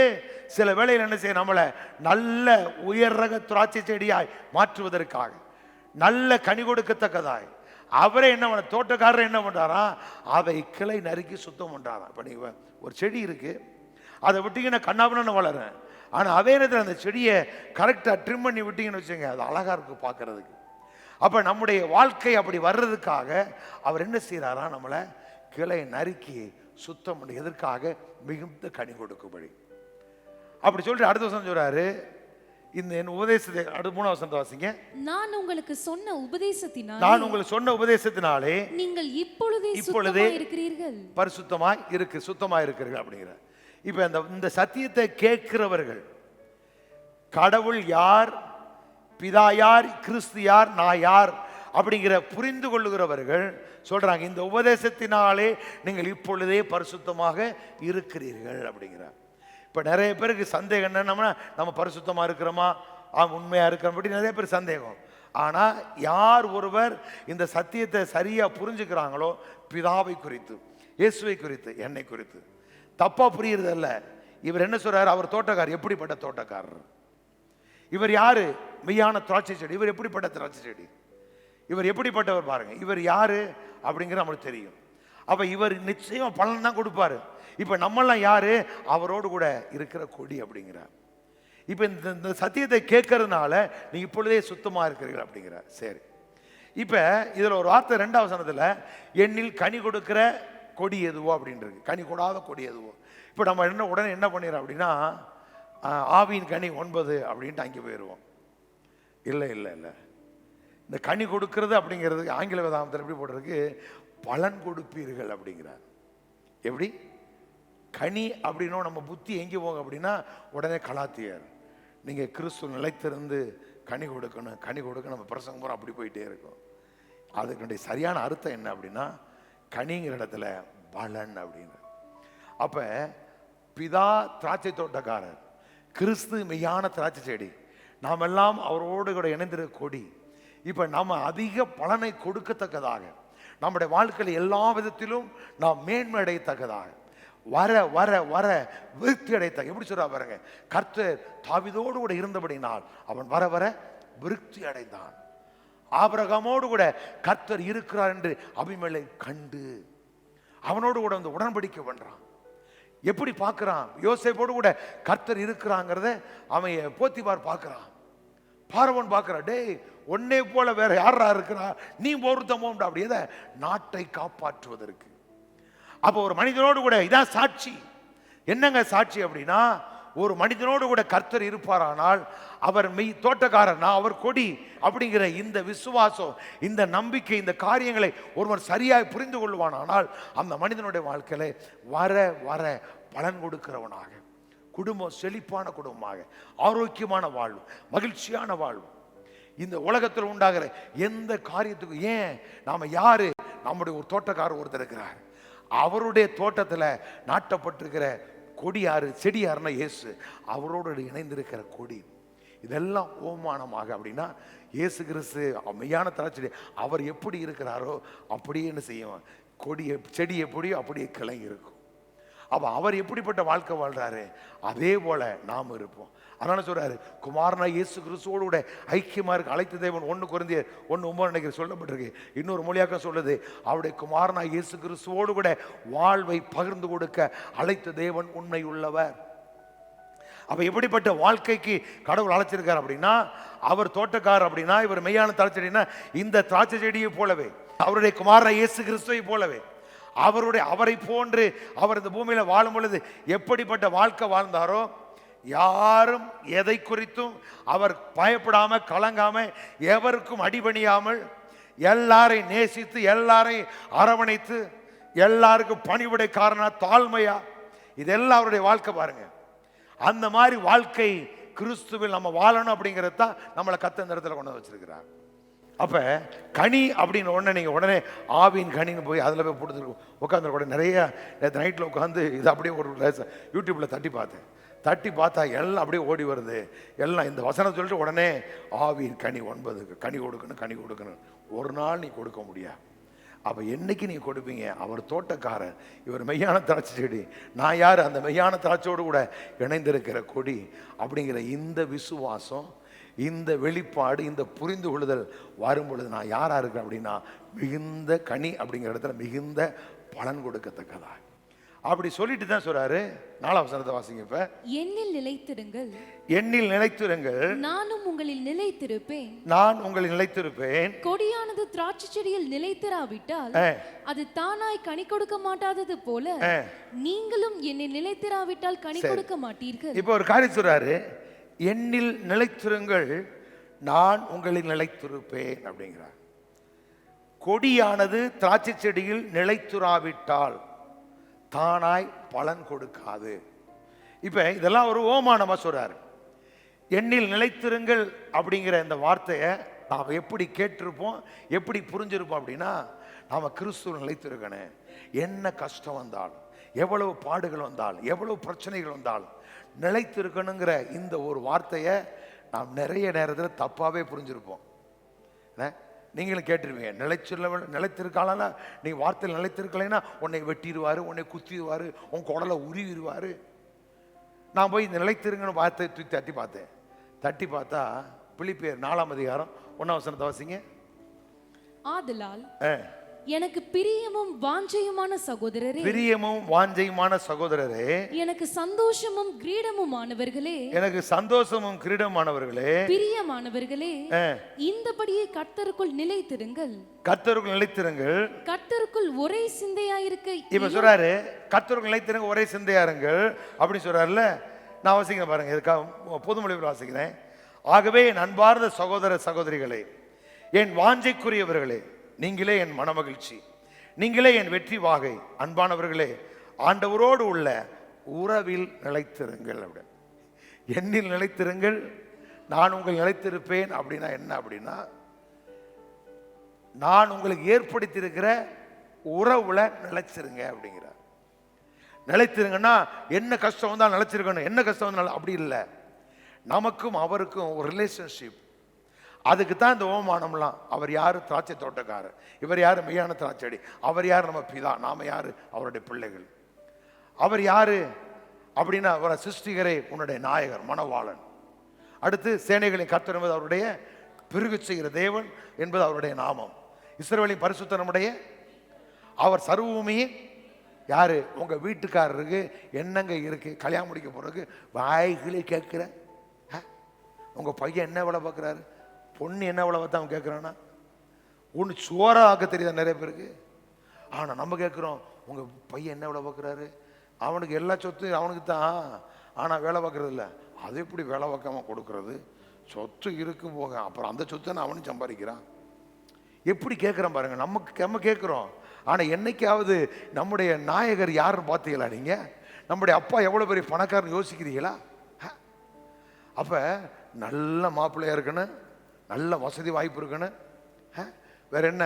A: சில வேளையில் என்ன செய்ய, நம்மளை நல்ல உயர் ரக திராட்சை செடியாய் மாற்றுவதற்காக, நல்ல கனி கொடுக்கத்தக்கதாய் அவரே என்ன பண்ண, தோட்டக்காரர் என்ன பண்றாரா, அதை கிளை நறுக்கி சுத்தம் பண்றாரா. இப்போ நீங்க ஒரு செடி இருக்கு, அதை விட்டீங்கன்னா கண்ணாபுன்னு வளரும். ஆனால் அதே நேரத்தில் அந்த செடியை கரெக்டாக ட்ரிம் பண்ணி விட்டீங்கன்னு வச்சுங்க, அது அழகாக இருக்கும் பார்க்கறதுக்கு. அப்போ நம்முடைய வாழ்க்கை அப்படி வர்றதுக்காக அவர் என்ன செய்கிறாரா, நம்மளை கிளை நறுக்கி சுத்தம் பண்ணி எதற்காக, மிகுந்த கனி கொடுக்கும்படி. அப்படி சொல்லிட்டு அடுத்த வசனம் சொல்றாரு, இந்த என் உபதேசத்தை அடுத்த 3 வசனத்தை வாசிங்க.
B: நான் உங்களுக்கு சொன்ன
A: உபதேசத்தினாலே
B: நீங்கள் இப்பொழுதே இருக்கிறீர்கள்,
A: பரிசுத்தமாய் இருக்கிறீர்கள் அப்படிங்கிற. இப்ப இந்த சத்தியத்தை கேட்கிறவர்கள், கடவுள் யார், பிதா யார், கிறிஸ்து யார், நான் யார் அப்படிங்கிற புரிந்து கொள்ளுகிறவர்கள் சொல்றாங்க, இந்த உபதேசத்தினாலே நீங்கள் இப்பொழுதே பரிசுத்தமாக இருக்கிறீர்கள் அப்படிங்கிறார். இப்போ நிறைய பேருக்கு சந்தேகம் என்னன்னா, நம்ம பரிசுத்தமாக இருக்கிறோமா, உண்மையாக இருக்கிறோம் அப்படி நிறைய பேர் சந்தேகம். ஆனால் யார் ஒருவர் இந்த சத்தியத்தை சரியாக புரிஞ்சுக்கிறாங்களோ, பிதாவை குறித்து, இயேசுவை குறித்து, என்னை குறித்து தப்பாக புரியுறதல்ல. இவர் என்ன சொல்றாரு, அவர் தோட்டக்காரர். எப்படிப்பட்ட தோட்டக்காரர் இவர்? யாரு? மெய்யான திராட்சை செடி. இவர் எப்படிப்பட்ட திராட்சை செடி? இவர் எப்படிப்பட்டவர் பாருங்க. இவர் யாரு அப்படிங்கிற நம்மளுக்கு தெரியும். அப்ப இவர் நிச்சயம் பலன் தான் கொடுப்பாரு. இப்ப நம்மெல்லாம் யாரு? அவரோடு கூட இருக்கிற கொடி அப்படிங்கிறார். இப்ப இந்த சத்தியத்தை கேட்கறதுனால நீ இப்பொழுதே சுத்தமா இருக்கிறீர்கள் அப்படிங்கிறார். சரி, இப்ப இதுல ஒரு வார்த்தை 2ஆம் வசனத்துல, எண்ணில் கனி கொடுக்கிற கொடி எதுவோ அப்படின்றது, கனி கொடாத கொடி எதுவோ. இப்ப நம்ம உடனே என்ன பண்ணிடுறோம் அப்படின்னா, ஆவியின் கனி 9 அப்படின்ட்டு அங்கே போயிடுவோம். இல்லை இல்லை இல்லை, இந்த கனி கொடுக்கிறது அப்படிங்கிறது ஆங்கில வேதாகமத்தில் எப்படி போடுறதுக்கு, பலன் கொடுப்பீர்கள் அப்படிங்கிறார். எப்படி கனி அப்படின்னா நம்ம புத்தி எங்கே போங்க அப்படின்னா, உடனே கலாத்தியர், நீங்கள் கிறிஸ்து நிலைத்திருந்து கனி கொடுக்கணும், கனி கொடுக்க நம்ம பிரசங்கம் போகிறோம், அப்படி போயிட்டே இருக்கும். அதுக்குடைய சரியான அர்த்தம் என்ன அப்படின்னா, கனிங்கிற இடத்துல பலன் அப்படின்னு. அப்போ பிதா திராட்சை தோட்டக்காரர், கிறிஸ்து மெய்யான திராட்சை செடி, நாம் எல்லாம் அவரோடு கூட இணைந்திருக்க கொடி. இப்போ நம்ம அதிக பலனை கொடுக்கத்தக்கதாக, நம்முடைய வாழ்க்கையில் எல்லா விதத்திலும் நாம் மேன்மை அடையத்தக்கதாக, வர வர வர விருத்தி அடைத்த. எப்படி சொல்றா பாருங்க, கர்த்தர் தாவீதோடு கூட இருந்தபடினால் அவன் வர வர விருத்தி அடைந்தான். ஆபிரகாமோடு கூட கர்த்தர் இருக்கிறார் என்று அபிமெலை கண்டு அவனோடு கூட வந்து உடன்படிக்கை பண்றான். எப்படி பார்க்கிறான்? யோசேப்போடு கூட கர்த்தர் இருக்கிறாங்கிறத அவன் போத்திபார் பார்க்கிறான், பார்வோன் பார்க்கிறான். டேய், ஒன்னே போல வேற யாரா இருக்கிறா, நீ பொருத்தமோ அப்படியே நாட்டை காப்பாற்றுவதற்கு. அப்போ ஒரு மனிதனோடு கூட இதான் சாட்சி. என்னங்க சாட்சி அப்படின்னா, ஒரு மனிதனோடு கூட கர்த்தர் இருப்பாரானால் அவர் மெய் தோட்டக்காரர்னா அவர் கொடி அப்படிங்கிற இந்த விசுவாசம், இந்த நம்பிக்கை, இந்த காரியங்களை ஒருவர் சரியாய் புரிந்து கொள்வானால் அந்த மனிதனுடைய வாழ்க்கையில வர வர பலன் கொடுக்கிறவனாக, குடும்பம் செழிப்பான குடும்பமாக, ஆரோக்கியமான வாழ்வு, மகிழ்ச்சியான வாழ்வு, இந்த உலகத்தில் உண்டாகிற எந்த காரியத்துக்கும். ஏன் நாம யாரு? நம்முடைய ஒரு தோட்டக்காரர் ஒருத்தர் இருக்கிறார். அவருடைய தோட்டத்தில் நாட்டப்பட்டிருக்கிற கொடி யாரு? செடி யாருன்னா இயேசு. அவரோடு இணைந்திருக்கிற கொடி. இதெல்லாம் ஓமானமாக அப்படின்னா, இயேசு கிறிஸ்து மெய்யான திராட்சை அவர் எப்படி இருக்கிறாரோ அப்படியே என்ன செய்யும், கொடி செடி எப்படியோ அப்படியே கிளை இருக்கும். அப்போ அவர் எப்படிப்பட்ட வாழ்க்கை வாழ்றாரு, அதே போல நாம் இருப்போம். அதனால சொல்றாரு, குமாரனா இயேசு கிறிஸ்துவோடு கூட ஐக்கியமா இருக்க அழைத்த தேவன் 1 கொரிந்தியர் 1:9 சொல்லப்பட்டிருக்கு. இன்னொரு மொழியாக்க சொல்லுது, அவருடைய குமாரனா இயேசு கிறிஸ்துவோடு கூட வாழ்வை பகிர்ந்து கொடுக்க அழைத்த தேவன் உண்மை உள்ளவர். அப்ப எப்படிப்பட்ட வாழ்க்கைக்கு கடவுள் அழைச்சிருக்கார் அப்படின்னா, அவர் தோட்டக்காரர் அப்படின்னா, இவர் மெய்யான திராட்சை செடினா இந்த திராட்சை செடியை போலவே, அவருடைய குமாரனா இயேசு கிறிஸ்துவை போலவே, அவரை போன்று அவர் இந்த பூமியில வாழும் பொழுது எப்படிப்பட்ட வாழ்க்கை வாழ்ந்தாரோ, யாரும் எதை குறித்தும் அவர் பயப்படாம, கலங்காம, எவருக்கும் அடிபணியாமல், எல்லாரையும் நேசித்து, எல்லாரையும் அரவணைத்து, எல்லாருக்கும் பணிவிடைக்காரனா, தாழ்மையா, இதெல்லாம் அவருடைய வாழ்க்கை பாருங்க. அந்த மாதிரி வாழ்க்கை கிறிஸ்துவில் நம்ம வாழணும் அப்படிங்கிறது தான் நம்மளை கத்த இந்த இடத்துல கொண்டு வச்சிருக்கிறார். அப்ப கனி அப்படின்னு உடனே நீங்க உடனே ஆவின் கனின்னு போய் அதில் போய் போட்டு உட்காந்து கூட நிறைய நேற்று நைட்டில் உட்காந்து இது அப்படியே ஒரு யூடியூப்ல தட்டி பார்த்தா எல்லாம் அப்படியே ஓடி வருது. எல்லாம் இந்த வசனம் சொல்லிட்டு உடனே ஆவின் கனி 9 கனி கொடுக்கணும். ஒரு நாள் நீ கொடுக்க முடியாது. அப்போ என்னைக்கு நீ கொடுப்பீங்க? அவர் தோட்டக்காரர், இவர் மெய்யான திராட்சை செடி, நான் யார்? அந்த மெய்யான திராட்சையோடு கூட இணைந்திருக்கிற கொடி அப்படிங்கிற இந்த விசுவாசம், இந்த வெளிப்பாடு, இந்த புரிந்து கொள்ளுதல் வரும் பொழுது நான் யாரா இருக்கேன் அப்படின்னா, மிகுந்த கனி அப்படிங்கிற இடத்துல மிகுந்த பலன் கொடுக்கத்தக்கதா. அப்படி சொல்லிட்டு தான் சொல்றாரு. 4ஆம் வசனத்தை வாசிங்க. இப்ப
B: என்னில் நிலைத்திருங்கள்,
A: என்னில் நிலைத்திருங்கள்,
B: நானும் உங்களில் நிலைத்திருப்பேன்.
A: நான் உங்களில் நிலைத்திருப்பேன்.
B: கொடியானது திராட்சை செடியில் நிலைத்திராவிட்டால் அது தானாய் கனி கொடுக்க மாட்டாதது போல நீங்களும் என்னை நிலைத்திராவிட்டால் கனி கொடுக்க மாட்டீர்கள்.
A: இப்போ ஒரு காரியம் சொல்றாரு, என்னில் நிலைத்திருங்கள், நான் உங்களில் நிலைத்திருப்பேன் அப்படிங்கிறார். கொடியானது திராட்சை செடியில் நிலைத்துராவிட்டால் தானாய் பலன் கொடுக்காது. இப்ப இதெல்லாம் ஒரு ஓமானமா சொல்றாரு. எண்ணில் நிலைத்திருங்கள் அப்படிங்கிற இந்த வார்த்தையை நாம் எப்படி கேட்டிருப்போம், எப்படி புரிஞ்சிருப்போம் அப்படின்னா, நாம கிறிஸ்துவ நிலைத்திருக்கணும். என்ன கஷ்டம் வந்தாலும், எவ்வளவு பாடுகள் வந்தாலும், எவ்வளவு பிரச்சனைகள் வந்தாலும் நிலைத்திருக்கணுங்கிற இந்த ஒரு வார்த்தையை நாம் நிறைய நேரத்தில் தப்பாவே புரிஞ்சிருப்போம். நீங்களும் கேட்டிருப்பீங்க, நிலைத்திருக்காளா, நீ வார்த்தையில் நிலைத்திருக்கலைன்னா உன்னை வெட்டிடுவாரு, உன்னை குத்திடுவாரு, உன் குடலை உருவிடுவாரு. நான் போய் இந்த நிலைத்திருங்கன்னு வார்த்தையை தூக்கி தட்டி பார்த்தேன். தட்டி பார்த்தா பிலிப்பியர் 4ஆம் அதிகாரம் 1ஆம் வசனத்தை வாசிங்க.
B: ஆதலால் எனக்கு பிரியமும் வாஞ்சையுமான சகோதரரே,
A: பிரியமும் வாஞ்சையுமான சகோதரரே,
B: எனக்கு சந்தோஷமும் கிரீடமுமானவர்களே,
A: எனக்கு சந்தோஷமும் கிரீடமானவர்களே,
B: பிரியமானவர்களே, இந்தபடியே கர்த்தருக்குள் நிலைத்திருங்கள்,
A: கர்த்தருக்குள் நிலைத்திருங்கள்,
B: கர்த்தருக்குள் ஒரே சிந்தையாயிருக்க.
A: இப்ப சொல்றாரு, கர்த்தருக்குள் நிலைத்திருங்க, ஒரே சிந்தையாருங்கள் அப்படி சொல்றாருல்ல. நான் வாசிக்கிறேன் பாருங்க, இதுக்காக பொதுமொழியில் வாசிக்கிறேன். ஆகவே என் அன்பார்ந்த சகோதர சகோதரிகளே, என் வாஞ்சைக்குரியவர்களே, நீங்களே என் மனமகிழ்ச்சி, நீங்களே என் வெற்றி வாகை, அன்பானவர்களே, ஆண்டவரோடு உள்ள உறவில் நிலைத்திருங்கள். அப்படி என்னில் நிலைத்திருங்கள், நான் உங்கள் நிலைத்திருப்பேன். அப்படின்னா என்ன அப்படின்னா, நான் உங்களுக்கு ஏற்படுத்தியிருக்கிற உறவுல நிலைச்சிருங்க அப்படிங்கிறார். நிலைத்திருங்கன்னா என்ன கஷ்டம் வந்தால் நிலைச்சிருக்கணும், என்ன கஷ்டம் வந்தாலும் அப்படி இல்லை. நமக்கும் அவருக்கும் ஒரு ரிலேஷன்ஷிப். அதுக்கு தான் இந்த ஓமானம்லாம். அவர் யார்? திராட்சை தோட்டக்காரர். இவர் யார்? மெய்யான திராட்சை. அவர் யார்? நம்ம பிதா. நாம யாரு? அவருடைய பிள்ளைகள். அவர் யாரு அப்படின்னா, அவரை சிருஷ்டிகரே, உன்னுடைய நாயகர், மணவாளன். அடுத்து சேனைகளின் கர்த்தர் என்பது அவருடைய பெருகு செய்கிற தேவன் என்பது அவருடைய நாமம். இஸ்ரவேலின் பரிசுத்தர் நம்முடைய அவர். சர்வபூமியின் யாரு? உங்க வீட்டுக்காரருக்கு என்னங்க இருக்கு? கல்யாணம் முடிக்க போறதுக்கு வாய்களே கேட்கிற, உங்க பையன் என்ன வேலை பார்க்குறாரு, பொண்ணு என்ன வேலை பார்த்தா அவன் கேட்குறான்னா, ஒன்று சோறா ஆக்க தெரியாது நிறைய பேருக்கு. ஆனால் நம்ம கேட்குறோம், உங்கள் பையன் என்ன வேலை பார்க்குறாரு, அவனுக்கு எல்லா சொத்து அவனுக்கு தான், ஆனால் வேலை பார்க்குறது இல்லை. அது எப்படி வேலை பார்க்காம கொடுக்கறது? சொத்து இருக்கும் போக அப்புறம் அந்த சொத்தை அவனும் சம்பாதிக்கிறான். எப்படி கேட்குறான் பாருங்க. நம்ம கேட்குறோம். ஆனால் என்னைக்காவது நம்முடைய நாயகர் யாருன்னு பார்த்தீங்களா நீங்கள்? நம்முடைய அப்பா எவ்வளோ பெரிய பணக்காரன் யோசிக்கிறீங்களா? அப்போ நல்ல மாப்பிள்ளையா இருக்கணும், நல்ல வசதி வாய்ப்பு இருக்கணும், வேற என்ன,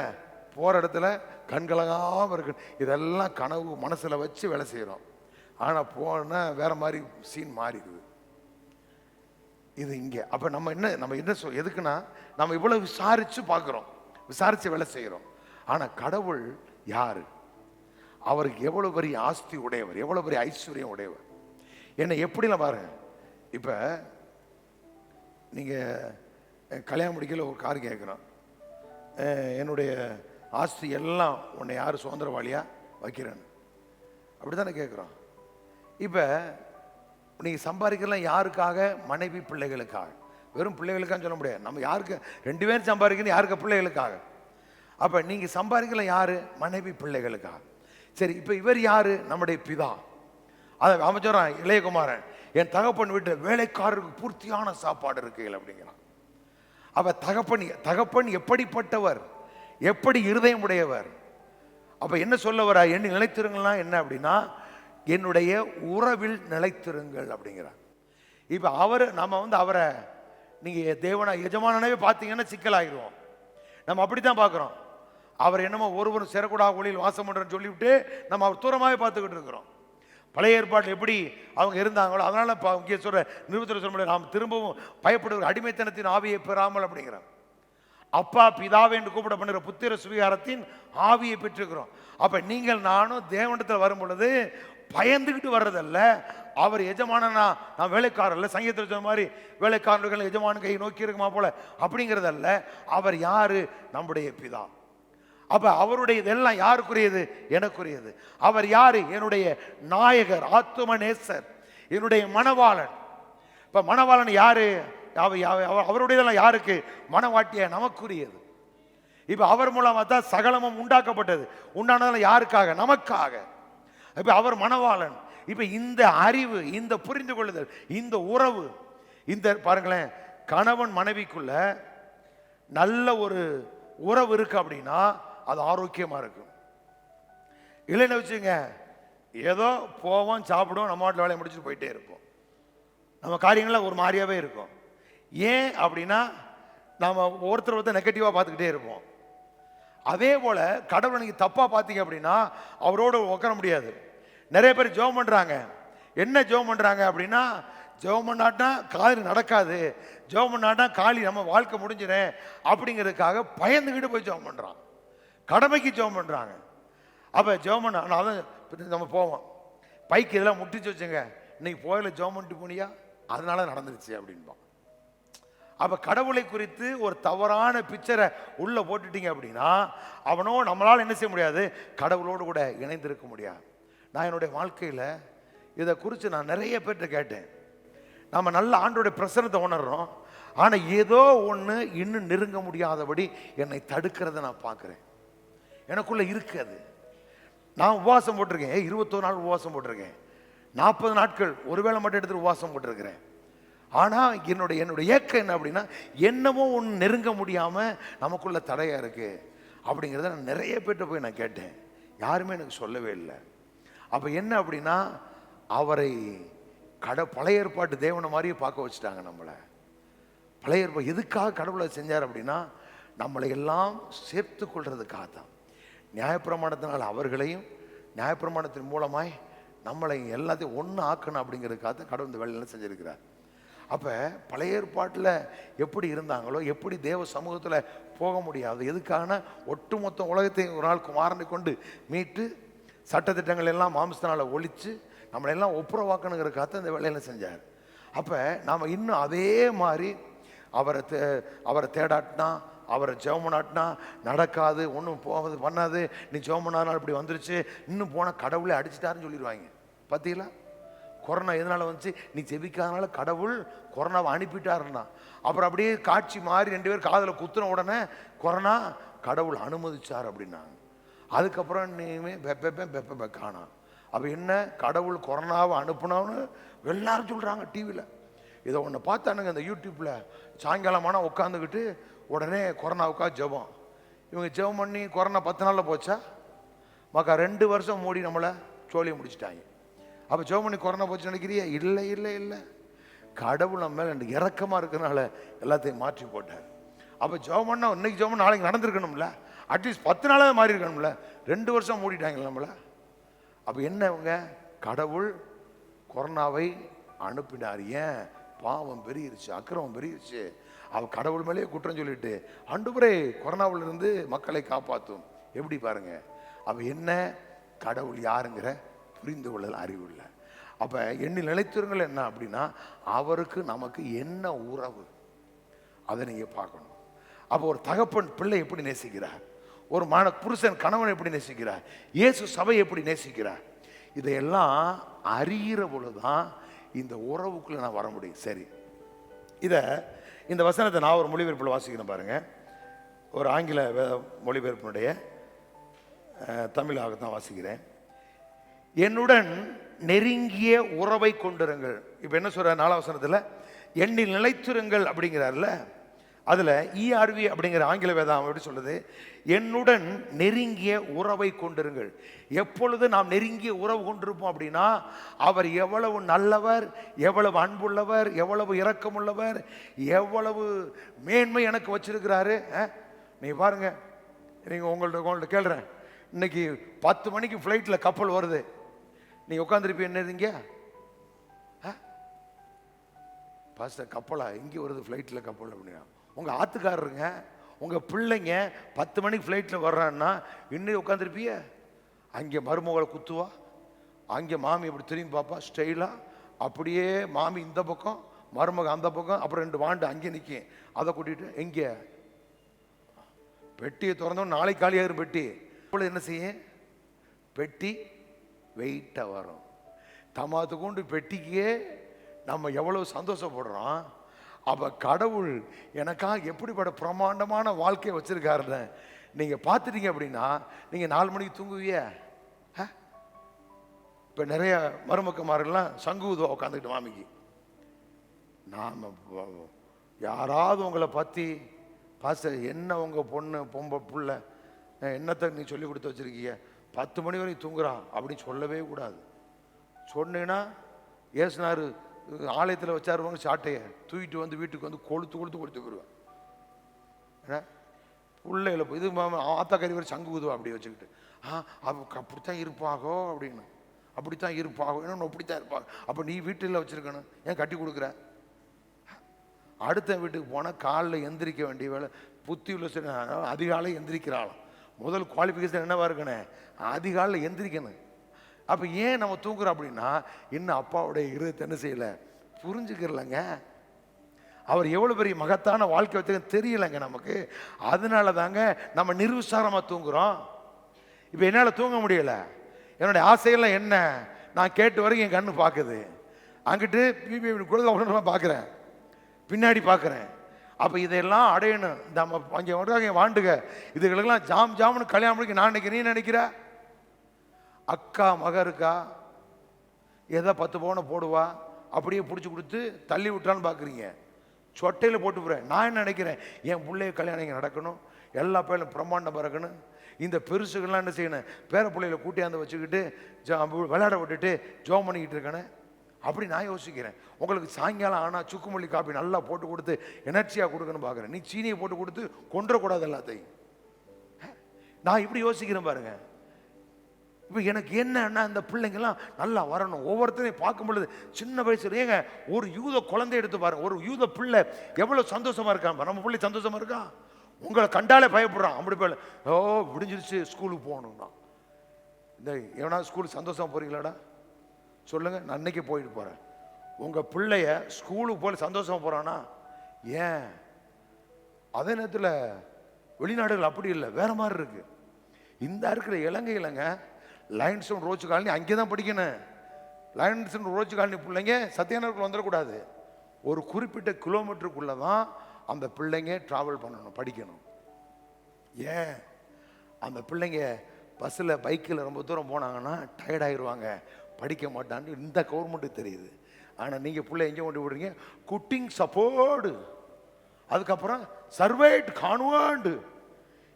A: போகிற இடத்துல கண்கலகாமல் இருக்கணும். இதெல்லாம் கனவு மனசில் வச்சு வேலை செய்கிறோம். ஆனால் போனால் வேற மாதிரி சீன் மாறிடுது. இது இங்கே. அப்போ நம்ம என்ன எதுக்குன்னா, நம்ம இவ்வளோ விசாரித்து பார்க்குறோம், விசாரித்து வேலை செய்கிறோம். ஆனால் கடவுள் யாரு? அவருக்கு எவ்வளோ பெரிய ஆஸ்தி உடையவர், எவ்வளோ பெரிய ஐஸ்வர்யம் உடையவர். என்னை எப்படிலாம் பாருங்க. இப்போ நீங்கள் கல்யாணம் முடிக்கல ஒரு கார் கேட்குறோம், என்னுடைய ஆஸ்தி எல்லாம் உன்னை யார் சுதந்திரவாளியாக வைக்கிறேன்னு அப்படி தானே கேட்குறோம். இப்போ நீங்கள் சம்பாதிக்கலாம் யாருக்காக? மனைவி பிள்ளைகளுக்காக. வெறும் பிள்ளைகளுக்கான்னு சொல்ல முடியாது. நம்ம யாருக்கு? 2 பேரும் சம்பாதிக்கணும். யாருக்கு? பிள்ளைகளுக்காக. அப்போ நீங்கள் சம்பாதிக்கலாம் யாரு? மனைவி பிள்ளைகளுக்காக. சரி, இப்போ இவர் யாரு? நம்முடைய பிதா. அதை அமைச்சரான் இளையகுமாரன், என் தகப்பன் வீட்டில் வேலைக்காரருக்கு பூர்த்தியான சாப்பாடு இருக்குல்ல அப்படிங்கிறான். அப்ப தகப்பன் எப்படிப்பட்டவர், எப்படி இருதயம் உடையவர். அப்ப என்ன சொல்ல வர? என்ன நிலைத்திருங்கள்னா என்ன அப்படின்னா, என்னுடைய உறவில் நிலைத்திருங்கள் அப்படிங்கிறார். இப்ப நம்ம அவரை நீங்க தேவனா எஜமானவே பார்த்தீங்கன்னா சிக்கலாகிடுவோம். நம்ம அப்படித்தான் பார்க்குறோம். அவர் என்னமோ ஒருவரும் சேரக்கூடாத ஒளியில் வாசம் பண்றன்னு சொல்லிவிட்டு நம்ம அவர் தூரமாகவே பார்த்துக்கிட்டு இருக்கிறோம். பழைய ஏற்பாட்டில் எப்படி அவங்க இருந்தாங்களோ, அதனால இங்கே சொல்ற நிருபத்தில் சொல்ல முடியாது, நாம் திரும்பவும் பயப்படுகிற அடிமைத்தனத்தின் ஆவியை பெறாமல் அப்படிங்கிறார். அப்பா பிதாவை என்று கூப்பிடப்படுகிற புத்திர சுவிகாரத்தின் ஆவியை பெற்றிருக்கிறோம். அப்ப நீங்கள் நானும் தேவனிடத்தில் வரும் பொழுது பயந்துகிட்டு வர்றதல்ல, அவர் எஜமானனா, நான் வேலைக்காரர்ல, சங்கீதத்தில் சொன்ன மாதிரி வேலைக்காரர்கள் எஜமான கை நோக்கி இருக்குமா போல அப்படிங்கிறதல்ல. அவர் யாரு? நம்முடைய பிதா. அப்ப அவருடைய இதெல்லாம் யாருக்குரியது? எனக்குரியது. அவர் யாரு? என்னுடைய நாயகர், ஆத்துமநேசர், என்னுடைய மணவாளன். இப்ப மணவாளன் யாரு? அவருடையதெல்லாம் யாருக்கு? மணவாட்டிய நமக்குரியது. இப்ப அவர் மூலமா தான் சகலமும் உண்டாக்கப்பட்டது. உண்டானதெல்லாம் யாருக்காக? நமக்காக. இப்ப அவர் மணவாளன். இப்ப இந்த அறிவு, இந்த புரிந்து கொள்ளுதல், இந்த உறவு, இந்த பாருங்களேன், கணவன் மனைவிக்குள்ள நல்ல ஒரு உறவு இருக்கு அப்படின்னா அது ஆரோக்கியமா இருக்கும். இல்லைன்னு வச்சுங்க, ஏதோ போவோம், சாப்பிடுவோம், நம்ம வீட்டில் வேலையை முடிச்சுட்டு போயிட்டே இருப்போம். நம்ம காரியங்கள்லாம் ஒரு மாதிரியாவே இருக்கும். ஏன் அப்படின்னா நம்ம ஒருத்தர் நெகட்டிவா பார்த்துக்கிட்டே இருப்போம். அதே போல கடவுளை நீங்க தப்பா பார்த்தீங்க அப்படின்னா அவரோட உட்கார முடியாது. நிறைய பேர் ஜெபம் பண்றாங்க. என்ன ஜெபம் பண்றாங்க அப்படின்னா, ஜெபம் பண்ணாட்டா காரியம் நடக்காது, ஜெபம் பண்ணாட்டா காலி நம்ம வாழ்க்கை முடிஞ்சிடும் அப்படிங்கிறதுக்காக பயந்துக்கிட்டு போய் ஜெபம் பண்றான். கடமைக்கு ஜெபம் பண்றாங்க. அப்ப ஜெபம் பண்ண அதான் நம்ம போவோம், பைக்கு இதெல்லாம் முட்டிச்சு வச்சுங்க, இன்னைக்கு போயில ஜெபம் பண்ணிட்டு போனியா, அதனால நடந்துருச்சு அப்படின்பா. அப்ப கடவுளை குறித்து ஒரு தவறான பிக்சரை உள்ள போட்டுட்டீங்க அப்படின்னா அவனோ நம்மளால என்ன செய்ய முடியாது? கடவுளோடு கூட இணைந்திருக்க முடியாது. நான் என்னுடைய வாழ்க்கையில இதை குறித்து நான் நிறைய பேர்கிட்ட கேட்டேன். நம்ம நல்ல ஆண்டோடைய பிரசன்னத்தை உணர்றோம், ஆனா ஏதோ ஒண்ணு இன்னும் நெருங்க முடியாதபடி என்னை தடுக்கிறத நான் பார்க்கிறேன். எனக்குள்ள இருக்கு அது. நான் உபவாசம் போட்டிருக்கேன், 21 நாள் உபவாசம் போட்டிருக்கேன், 40 நாட்கள் ஒருவேளை மட்டும் எடுத்து உபவாசம் போட்டிருக்கிறேன். ஆனா என்னுடைய ஏக்கம் என்ன அப்படின்னா, என்னமோ ஒன்று நெருங்க முடியாம நமக்குள்ள தடையா இருக்கு அப்படிங்கிறத நான் நிறைய பேர்கிட்ட போய் நான் கேட்டேன். யாருமே எனக்கு சொல்லவே இல்லை. அப்ப என்ன அப்படின்னா, அவரை பழைய ஏற்பாட்டு தேவனை மாதிரியே பார்க்க வச்சுட்டாங்க நம்மளை. பழைய ஏற்பாடு எதுக்காக கடவுளை செஞ்சார் அப்படின்னா, நம்மளை எல்லாம் சேர்த்து கொள்றதுக்காக தான். நியாயப்பிரமாணத்தினால் அவர்களையும் நியாயப்பிரமாணத்தின் மூலமாய் நம்மளை எல்லாத்தையும் ஒன்று ஆக்கணும் அப்படிங்கிறதுக்காக தான் கடவுள் இந்த வேலையெல்லாம் செஞ்சிருக்கிறார். அப்போ பழைய ஏற்பாட்டில் எப்படி இருந்தாங்களோ, எப்படி தேவ சமூகத்தில் போக முடியாது, எதுக்கான ஒட்டுமொத்த உலகத்தை ஒரு நாள் குமாரனை கொண்டு மீட்டு சட்டத்திட்டங்கள் எல்லாம் மாம்சத்தினால ஒழித்து நம்மளெல்லாம் ஒப்புரவாக்கணுங்கிறதுக்காக இந்த வேலையெல்லாம் செஞ்சார். அப்போ நாம் இன்னும் அதே மாதிரி அவரை தேடாட்டினா, அவரை ஜெபம்னாட்டினா நடக்காது, ஒன்றும் போவது பண்ணாது, நீ ஜெபம்னாலும் இப்படி வந்துருச்சு, இன்னும் போனால் கடவுளே அடிச்சிட்டாருன்னு சொல்லிடுவாங்க. பார்த்தீங்களா, கொரோனா எதனால வந்துச்சு? நீ ஜெபிக்காதனால கடவுள் கொரோனாவை அனுப்பிட்டாருன்னா. அப்புறம் அப்படியே காட்சி மாறி 2 பேர் காதில் குத்துன உடனே கொரோனா கடவுள் அனுமதிச்சார் அப்படின்னாங்க. அதுக்கப்புறம் நீமே பெப்ப காணா. அப்போ என்ன, கடவுள் கொரோனாவை அனுப்புனோன்னு எல்லாரும் சொல்கிறாங்க டிவியில். இதை ஒன்று பார்த்தானுங்க இந்த யூடியூப்பில், சாயங்காலமான உட்காந்துக்கிட்டு உடனே கொரோனாவுக்காக ஜெபம். இவங்க ஜெபம் பண்ணி கொரோனா 10 நாளில் போச்சா? மக்கா 2 வருஷம் மூடி நம்மளை சோழியை முடிச்சிட்டாங்க. அப்போ ஜெபம் பண்ணி கொரோனா போச்சு நினைக்கிறியா? இல்லை இல்லை இல்லை, கடவுள் நம்ம மேலே இறக்கமாக இருக்கிறனால எல்லாத்தையும் மாற்றி போட்டார். அப்போ ஜெபம் பண்ணா இன்னைக்கு ஜெபம் நாளைக்கு நடந்திருக்கணும்ல, அட்லீஸ்ட் 10 நாளாவது மாறி இருக்கணும்ல. 2 வருஷம் மூடிட்டாங்க நம்மளை. அப்போ என்ன, அவங்க கடவுள் கொரோனாவை அனுப்பினார். ஏன்? பாவம் பெருகிருச்சு, அக்கிரமம் பெருகிருச்சு. அவ கடவுள் மேலேயே குற்றம் சொல்லிட்டு ஆண்டவரே கொரோனாவிலிருந்து மக்களை காப்பாற்றும். எப்படி பாருங்க, அவ என்ன, கடவுள் யாருங்கிற புரிந்து கொள்ளல் அறிவு இல்லை. அப்ப எண்ணில் நிலைத்திருங்கள் என்ன அப்படின்னா, அவருக்கு நமக்கு என்ன உறவு, அதை நீங்க பார்க்கணும். அப்போ ஒரு தகப்பன் பிள்ளை எப்படி நேசிக்கிறார், ஒரு புருஷன் கணவன் எப்படி நேசிக்கிறார், இயேசு சபை எப்படி நேசிக்கிறார், இதையெல்லாம் அறிகிற பொழுதுதான் இந்த உறவுக்குள்ள நான் வர முடியும். சரி, இந்த வசனத்தை நான் ஒரு மொழிபெயர்ப்பில் வாசிக்கிறேன் பாருங்க. ஒரு ஆங்கில மொழிபெயர்ப்பினுடைய தமிழாக தான் வாசிக்கிறேன். என்னுடன் நெருங்கிய உறவை கொண்டிருங்கள். இப்போ என்ன சொல்ற 4ஆம் வசனத்தில், எண்ணில் நிலைத்திருங்கள் அப்படிங்கிறார்ல, அதுல ERV அப்படிங்கிற ஆங்கில வேதம் எப்படி சொல்லுது, என்னுடன் நெருங்கிய உறவை கொண்டிருங்கள். எப்பொழுது நாம் நெருங்கிய உறவு கொண்டிருப்போம் அப்படின்னா, அவர் எவ்வளவு நல்லவர், எவ்வளவு அன்புள்ளவர், எவ்வளவு இரக்கமுள்ளவர், எவ்வளவு மேன்மை எனக்கு வச்சிருக்கிறாரு. நீங்க பாருங்க, நீங்க உங்கள்ட்ட கேள்றேன், இன்னைக்கு 10 மணிக்கு ஃப்ளைட்டில் கப்பல் வருது, நீங்க உட்காந்துருப்பீங்க என்னதுங்க, பாஸ்டர் கப்பலா இங்கே வருது, ஃப்ளைட்டில் கப்பல் அப்படின்னா, உங்க ஆத்துக்காரருங்க உங்க பிள்ளைங்க 10 மணிக்கு ஃப்ளைட்டில் வர்றான்னா இன்னும் உட்காந்துருப்பிய. அங்கே மருமகளை குத்துவா, அங்கே மாமி அப்படி திரும்பி பார்ப்பா ஸ்டைலா, அப்படியே மாமி இந்த பக்கம் மருமக அந்த பக்கம், அப்புறம் 2 வாண்டு அங்கே நிற்கும், அதை கூட்டிட்டு எங்கே பெட்டியை திறந்தோம் நாளைக்கு காலியாகிரும் பெட்டி. இப்பொழுது என்ன செய்ய, பெட்டி வெயிட்டாக வரும். தமாத்து கொண்டு பெட்டிக்கே நம்ம எவ்வளவு சந்தோஷப்படுறோம். அப்போ கடவுள் எனக்காக எப்படிப்பட்ட பிரமாண்டமான வாழ்க்கையை வச்சிருக்காருன்னு நீங்கள் பார்த்துட்டீங்க அப்படின்னா நீங்கள் 4 மணிக்கு தூங்குவிய. இப்போ நிறைய மருமக்கமாரெல்லாம் சங்கு ஊதுவா உட்காந்துக்கிட்டு மாமிக்கு. நாம் யாராவது உங்களை பற்றி பாஸ்டர் என்ன உங்கள் பொண்ணு பொம்பை புள்ள என்னத்தை நீ சொல்லி கொடுத்து வச்சுருக்கீங்க 10 மணி வரைக்கும் தூங்குறான் அப்படின்னு சொல்லவே கூடாது. சொன்னீங்கன்னா ஏசுனாரு ஆலயத்தில் வச்சாருவாங்க சாட்டையை தூக்கிட்டு வந்து வீட்டுக்கு வந்து கொளுத்து போயிடுவேன். ஏன்னா பிள்ளைகளை இது ஆத்தாக்கறி வரை சங்கு ஊதுவா அப்படி வச்சுக்கிட்டு அப்படித்தான் இருப்பாகோ அப்படின்னு, அப்படித்தான் இருப்பாகோ இன்னொன்று அப்படித்தான் இருப்பாங்க. அப்போ நீ வீட்டில் வச்சுருக்கணும், ஏன் கட்டி கொடுக்குற? அடுத்த வீட்டுக்கு போனால் காலில் எந்திரிக்க வேண்டிய வேலை. புத்தி உள்ள அதிகாலை எந்திரிக்கிறாளாம். முதல் குவாலிஃபிகேஷன் என்னவா இருக்கணும், அதிகாலையில் எந்திரிக்கணும். அப்போ ஏன் நம்ம தூங்குறோம் அப்படின்னா இன்னும் அப்பாவுடைய இருதயத்தை என்ன செய்யலை, புரிஞ்சுக்கிறலங்க. அவர் எவ்வளோ பெரிய மகத்தான வாழ்க்கை வச்சுக்க தெரியலைங்க நமக்கு. அதனால தாங்க நம்ம நிர்விசாரமாக தூங்குறோம். இப்போ என்னால் தூங்க முடியலை. என்னுடைய ஆசையெல்லாம் என்ன, நான் கேட்டு வரைக்கும் என் கண்ணு பார்க்குது. அங்கிட்டு குழந்தை பார்க்குறேன், பின்னாடி பார்க்குறேன். அப்போ இதையெல்லாம் அடையணும். நம்ம அங்கே வருவாங்க வாண்டுக இதுகளுக்கெல்லாம் ஜாம்னு கல்யாணம் முடிக்க நான் நினைக்கிறேன். நீ நினைக்கிற அக்கா மக இருக்கா, எதை 10 பவுனை போடுவா, அப்படியே பிடிச்சி கொடுத்து தள்ளி விட்டான்னு பார்க்குறீங்க. சொட்டையில் போட்டு போகிறேன். நான் என்ன நினைக்கிறேன், என் பிள்ளைய கல்யாணம் இங்கே நடக்கணும், எல்லா பேரும் பிரம்மாண்டம் பறக்கணும். இந்த பெருசுகள்லாம் என்ன செய்யணும், பேர பிள்ளைகளை கூட்டியாந்து வச்சுக்கிட்டு விளையாட விட்டுட்டு ஜோம் பண்ணிக்கிட்டு இருக்கேன்னு அப்படி நான் யோசிக்கிறேன். உங்களுக்கு சாயங்காலம் ஆனால் சுக்குமல்லி காப்பி நல்லா போட்டு கொடுத்து எனர்ஜியாக கொடுக்கணும்னு பார்க்குறேன். நீ சீனியை போட்டு கொடுத்து கொண்டுறக்கூடாது எல்லாத்தையும். நான் இப்படி யோசிக்கிறேன் பாருங்க. இப்போ எனக்கு என்னன்னா இந்த பிள்ளைங்கெல்லாம் நல்லா வரணும். ஒவ்வொருத்தரையும் பார்க்கும் பொழுது சின்ன வயசுல ஏங்க ஒரு யூத குழந்தை எடுத்து பாருங்க, ஒரு யூத பிள்ளை எவ்வளோ சந்தோஷமா இருக்கான். நம்ம பிள்ளை சந்தோஷமா இருக்கா, உங்களை கண்டாலே பயப்படுறான். அப்படி போய் விடிஞ்சிருச்சு ஸ்கூலுக்கு போகணும்னா. இந்த எவனா ஸ்கூலுக்கு சந்தோஷமா போறீங்களாடா சொல்லுங்க, நான் அன்னைக்கு போயிட்டு போறேன். உங்க பிள்ளைய ஸ்கூலுக்கு போய் சந்தோஷமா போறானா? ஏன் அதே நேரத்தில் வெளிநாடுகள் அப்படி இல்லை, வேற மாதிரி இருக்கு. இந்த இருக்கிற இலங்கையிலங்க லயன்ஸ் அண்ட் ரோச்சு காலனி அங்கே தான் படிக்கணும். லயன்ஸ் அண்ட் ரோச்சு காலனி பிள்ளைங்க சத்தியானவர்கள் வந்துடக்கூடாது. ஒரு குறிப்பிட்ட கிலோமீட்டருக்குள்ள தான் அந்த பிள்ளைங்க டிராவல் பண்ணணும், படிக்கணும். ஏன் அந்த பிள்ளைங்க பஸ்ஸில் பைக்கில் ரொம்ப தூரம் போனாங்கன்னா டயர்ட் ஆகிடுவாங்க, படிக்க மாட்டான்னு இந்த கவர்மெண்ட்டுக்கு தெரியுது. ஆனால் நீங்கள் பிள்ளை எங்கே கொண்டு விடுறீங்க, குட்டிங் சப்போர்டு, அதுக்கப்புறம் சர்வைட் கான்வாண்டு.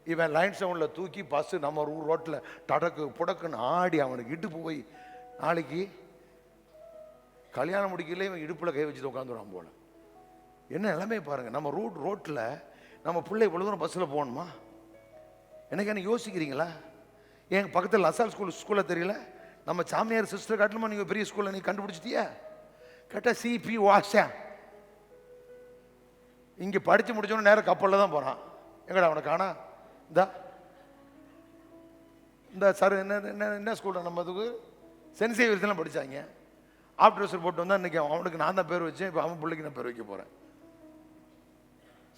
A: இவன் லைன் சவுண்டில் தூக்கி பஸ்ஸு நம்ம ரோட்டில் டடக்கு புடக்குன்னு ஆடி அவனுக்கு இடுப்பு போய் நாளைக்கு கல்யாணம் முடிக்கல இவன் இடுப்பில் கை வச்சுட்டு உட்காந்துருவான் போல. என்ன நிலைமை பாருங்கள். நம்ம ரோட்டில் நம்ம பிள்ளை இவ்வளோ தூரம் பஸ்ஸில் போகணுமா? எனக்கு என்ன யோசிக்கிறீங்களா? என் பக்கத்தில் லசால் ஸ்கூலில் தெரியல, நம்ம சாமியார் சிஸ்டர் காட்டணுமா நீங்கள் பெரிய ஸ்கூலில் நீ கண்டுபிடிச்சிட்டியா? கேட்டால் சிபி வாஷா இங்கே படித்து முடிச்சோன்னு நேரம் கப்பலில் தான் போகிறான். எங்கடா அவனை காணா? இந்த சார் என்ன ஸ்கூலில் நம்ம அதுக்கு சென்ட் சேவியர்ஸ்லாம் படித்தாங்க. ஆஃப்டர் போட்டு வந்தால் இன்றைக்கி அவனுக்கு நான் தான் பேர் வச்சேன், இப்போ அவன் பிள்ளைக்கு நான் பேர் வைக்க போகிறேன்.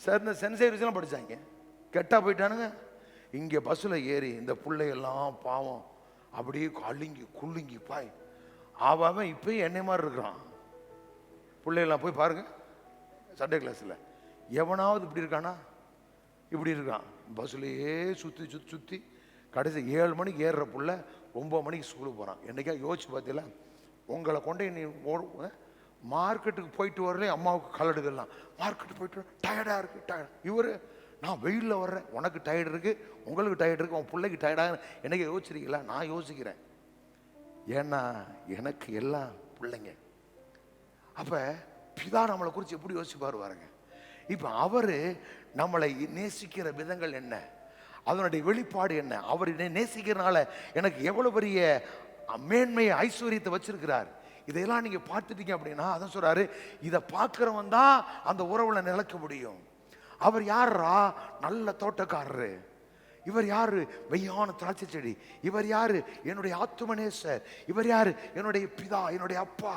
A: சார் இந்த சென்ட் சேவியர்ஸ்லாம் படித்தாங்க, கெட்டாக போயிட்டானுங்க. இங்கே பஸ்ஸில் ஏறி இந்த பிள்ளையெல்லாம் பாவம் அப்படியே அழுங்கி குள்ளுங்கி பாய் அவன் இப்போயும் என்னை மாதிரி இருக்கிறான். பிள்ளைகள்லாம் போய் பாருங்கள் சண்டே கிளாஸில் எவனாவது இப்படி இருக்கானா? இப்படி இருக்கான். பஸ்ஸுலேயே சுற்றி கடைசி 7 மணிக்கு ஏறுற புள்ள 9 மணிக்கு ஸ்கூலுக்கு போகிறான். என்றைக்கா யோசிச்சு பார்த்தீங்களா? உங்களை கொண்டு நீ மார்க்கெட்டுக்கு போயிட்டு வரலே அம்மாவுக்கு கலடுகள்லாம் மார்க்கெட்டு போயிட்டு டயர்டாக இருக்குது டயர்ட். இவர் நான் வெயிலில் வர்றேன், உனக்கு டயர்டு இருக்குது, உங்களுக்கு டயர்டு இருக்குது, உன் பிள்ளைக்கு டயர்டாக என்னைக்கு யோசிச்சிருக்கீங்களா? நான் யோசிக்கிறேன். ஏன்னா எனக்கு எல்லாம் பிள்ளைங்க. அப்போ பிதா நம்மளை குறித்து எப்படி யோசிப்பார் பாருங்க. இப்போ அவர் நம்மளை நேசிக்கிற விதங்கள் என்ன, அதனுடைய வெளிப்பாடு என்ன, அவர் நேசிக்கிறனால எனக்கு எவ்வளோ பெரிய மேன்மையை ஐஸ்வர்யத்தை வச்சிருக்கிறார். இதையெல்லாம் நீங்கள் பார்த்துட்டீங்க அப்படின்னா அதான் சொல்கிறாரு, இதை பார்க்குறவன் தான் அந்த உறவுல நிலைக்க முடியும். அவர் யாரா? நல்ல தோட்டக்காரரு. இவர் யாரு? வெய்யான திராட்சை செடி. இவர் யாரு? என்னுடைய ஆத்துமநேசர். இவர் யாரு? என்னுடைய பிதா, என்னுடைய அப்பா.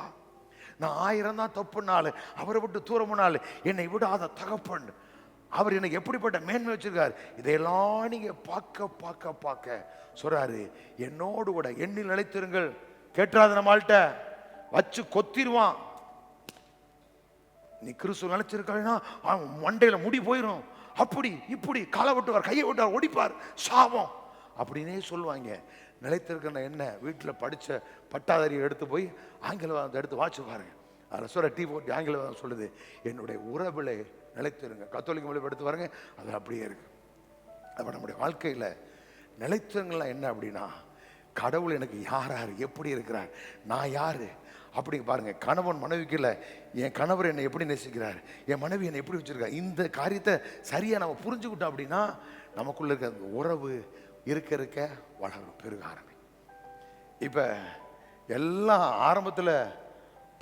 A: நான் 1000 தான் தப்புனாலும் அவரை விட்டு தூரமுனாலும் என்னை விடாத தகப்பன். அவர் எனக்கு எப்படிப்பட்ட மேன்மை வச்சிருக்காரு. இதையெல்லாம் நீங்க பார்க்க பார்க்க பார்க்க சொல்றாரு, என்னோடு கூட எண்ணில் நிலைத்திருங்கள். கேட்டுறாது நம்மள்கிட்ட வச்சு கொத்திடுவான். நீ கிறிஸ்துவ நினைச்சிருக்கா மண்டையில முடி போயிடும், அப்படி இப்படி காலை விட்டுவார், கையை விட்டுவார், ஒடிப்பார், சாபம் அப்படின்னே சொல்லுவாங்க. நிலைத்திருக்கிற என்ன வீட்டில் படித்த பட்டாதாரியை எடுத்து போய் ஆங்கிலம் எடுத்து வாட்சி பாருங்க. ரசோர டீ போட்டு ஆங்கிலம் சொல்லுது, என்னுடைய உறவுகளை நிலைத்திருங்க. கத்தோலிக்க மொழி எடுத்து பாருங்க, அது அப்படியே இருக்கு. அப்போ நம்முடைய வாழ்க்கையில் நிலைத்திருங்கலாம் என்ன அப்படின்னா, கடவுள் எனக்கு யார் யார் எப்படி இருக்கிறார், நான் யாரு அப்படி பாருங்க. கணவன் மனைவிக்கு இல்லை, என் கணவர் என்னை எப்படி நேசிக்கிறார், என் மனைவி என்னை எப்படி வச்சிருக்கார், இந்த காரியத்தை சரியாக நம்ம புரிஞ்சுக்கிட்டோம் அப்படின்னா நமக்குள்ள இருக்க அந்த உறவு இருக்க இருக்க வளரும், பெருக ஆரம்பிக்கும். இப்போ எல்லாம் ஆரம்பத்தில்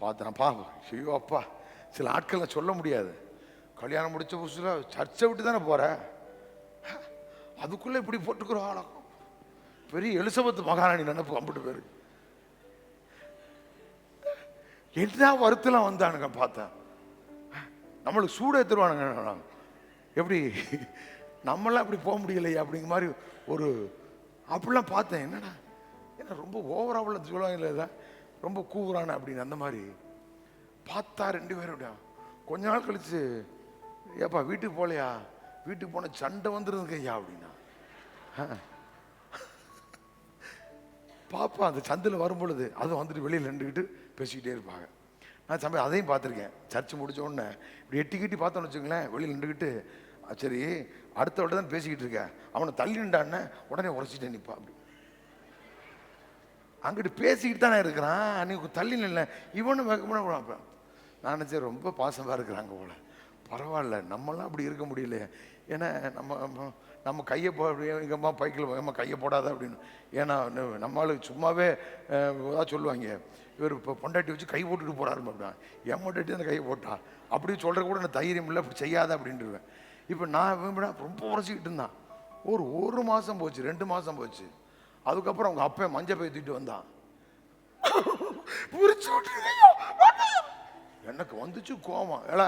A: பார்த்தேன் பாவம், ஐயோ அப்பா, சில ஆட்கள் சொல்ல முடியாது. கல்யாணம் முடிச்ச புதுசில் சர்ச்சை விட்டு தானே போற, அதுக்குள்ளே இப்படி போட்டுக்கிற ஆளம். பெரிய எலிசபெத் மகாராணி நினைப்பு அம்பிட்டு பேரு என்ன வருத்தலாம் வந்தானுங்க. பார்த்தேன் நம்மளுக்கு சூட எடுத்துருவானுங்க. எப்படி நம்மளாம் அப்படி போக முடியலையா அப்படிங்கிற மாதிரி ஒரு அப்படிலாம் பார்த்தேன். என்னடா என்ன ரொம்ப ஓவராக சொல்லுவாங்க, ரொம்ப கூவுறான அப்படின்னு அந்த மாதிரி பார்த்தா 2 பேரும். கொஞ்ச நாள் கழிச்சு, ஏப்பா வீட்டுக்கு போகலையா, வீட்டுக்கு போன சண்டை வந்துருதுங்க ஐயா அப்படின்னா. பாப்பா அந்த சந்தில் வரும் பொழுது அது வந்துட்டு வெளியில் நின்றுக்கிட்டு பேசிக்கிட்டே இருப்பாங்க. நான் சமயம் அதையும் பார்த்துருக்கேன். சர்ச்சு முடிச்ச உடனே இப்படி எட்டி கிட்டி பார்த்தோன்னு வச்சுங்களேன், வெளியில் நின்றுக்கிட்டு சரி அடுத்த விட தான் பேசிக்கிட்டு இருக்கேன், அவனை தள்ளி நின்றான்னு உடனே உரைச்சிட்டே நிற்பா. அப்படி அங்கிட்டு பேசிக்கிட்டு தானே இருக்கிறான், அன்னைக்கு தள்ளி நில்ல இவனு வைக்க. நான் நினச்சேன் ரொம்ப பாசமாக இருக்கிறாங்க போல, பரவாயில்ல நம்மளாம் அப்படி இருக்க முடியல. ஏன்னா நம்ம கையை எங்கம்மா பைக்கில் எம்மா கையை போடாத அப்படின்னு. ஏன்னா நம்மளுக்கு சும்மாவே ஏதாவது சொல்லுவாங்க, இவர் இப்போ பொண்டாட்டி வச்சு கை போட்டுட்டு போகிறாரு அப்படின்னா, என் பொண்டாட்டி அந்த கையை போட்டா அப்படி சொல்கிற கூட எனக்கு தைரியம் இல்லை, அப்படி செய்யாத அப்படின்ட்டுருவேன். இப்போ நான் ரொம்ப உரைச்சிக்கிட்டு இருந்தான். ஒரு மாதம் போச்சு, 2 மாதம் போச்சு. அதுக்கப்புறம் அவங்க அப்பா மஞ்சள் பை தூக்கிட்டு வந்தான், எனக்கு வந்துச்சு கோபம். ஏல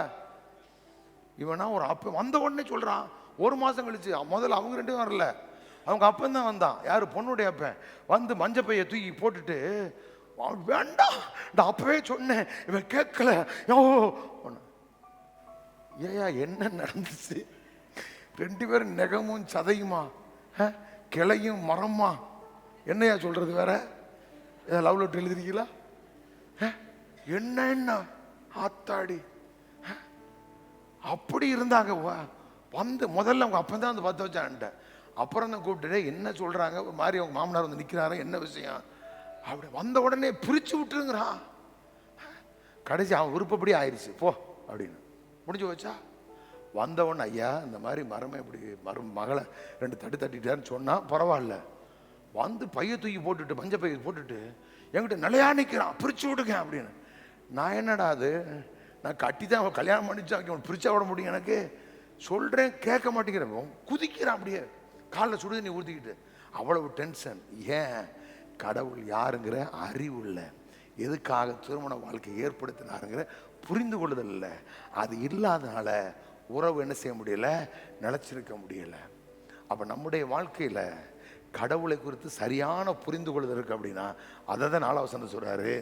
A: இவனா ஒரு அப்ப வந்த உடனே சொல்றான். 1 மாசம் கழிச்சு முதல்ல அவங்க 2 பேரும் வரல, அவங்க அப்பன் தான் வந்தான். யாரு பொண்ணுடைய அப்பன் வந்து மஞ்சள் பையை தூக்கி போட்டுட்டு, வேண்டாம் நான் அப்பவே சொன்னேன் இவன் கேட்கல. ஏயா என்ன நடந்துச்சு? 2 பேரும் நெகமும் சதையுமா, கிளையும் மரமா, என்னையா சொல்றது வேற? ஏதாவது லவ் லெட்டர் எழுதிருக்கீங்களா? என்ன ஆத்தாடி அப்படி இருந்தாங்க. வந்து முதல்ல அவங்க அப்பன் தான் வந்து பார்த்து வச்சான்ட்ட, அப்புறம் தான் கூப்பிட்டு என்ன சொல்றாங்க ஒரு மாதிரி அவங்க மாமனார் வந்து நிற்கிறாரு, என்ன விஷயம் அப்படி வந்த உடனே பிரிச்சு விட்டுருங்கிறான். கடைசி அவன் விருப்பப்படி ஆயிடுச்சு போ அப்படின்னு முடிஞ்சு வச்சா. வந்த உடனே ஐயா இந்த மாதிரி மரமே இப்படி மகளை 2 தட்டு தட்டிட்டாருன்னு சொன்னா பரவாயில்ல, வந்து பைய தூக்கி போட்டுட்டு மஞ்சள் பைய போட்டுட்டு என்கிட்ட நிலையா நிற்கிறான், பிரிச்சு விடுங்க அப்படின்னு. நான் என்னடா அது, நான் கட்டி தான் அவன் கல்யாணம் பண்ணிச்சு, அவன் பிரிச்சா விட முடியும், எனக்கு சொல்றேன் கேட்க மாட்டேங்கிறேன், குதிக்கிறான் அப்படியே காலில் சுடுதண்ணி ஊற்றிக்கிட்டு. அவ்வளவு டென்ஷன். ஏன்? கடவுள் யாருங்கிற அறிவு இல்லை, எதுக்காக திருமண வாழ்க்கை ஏற்படுத்தினாருங்கிற புரிந்து கொள்ளுதல் இல்லை. அது இல்லாதனால உறவு என்ன செய்ய முடியல, நிலைச்சிருக்க முடியல. அப்போ நம்முடைய வாழ்க்கையில் கடவுளை குறித்து சரியான புரிந்து கொள்ளுதல் இருக்கு அப்படின்னா அதை தான் 4ஆவது வசனம் சொல்றாரு,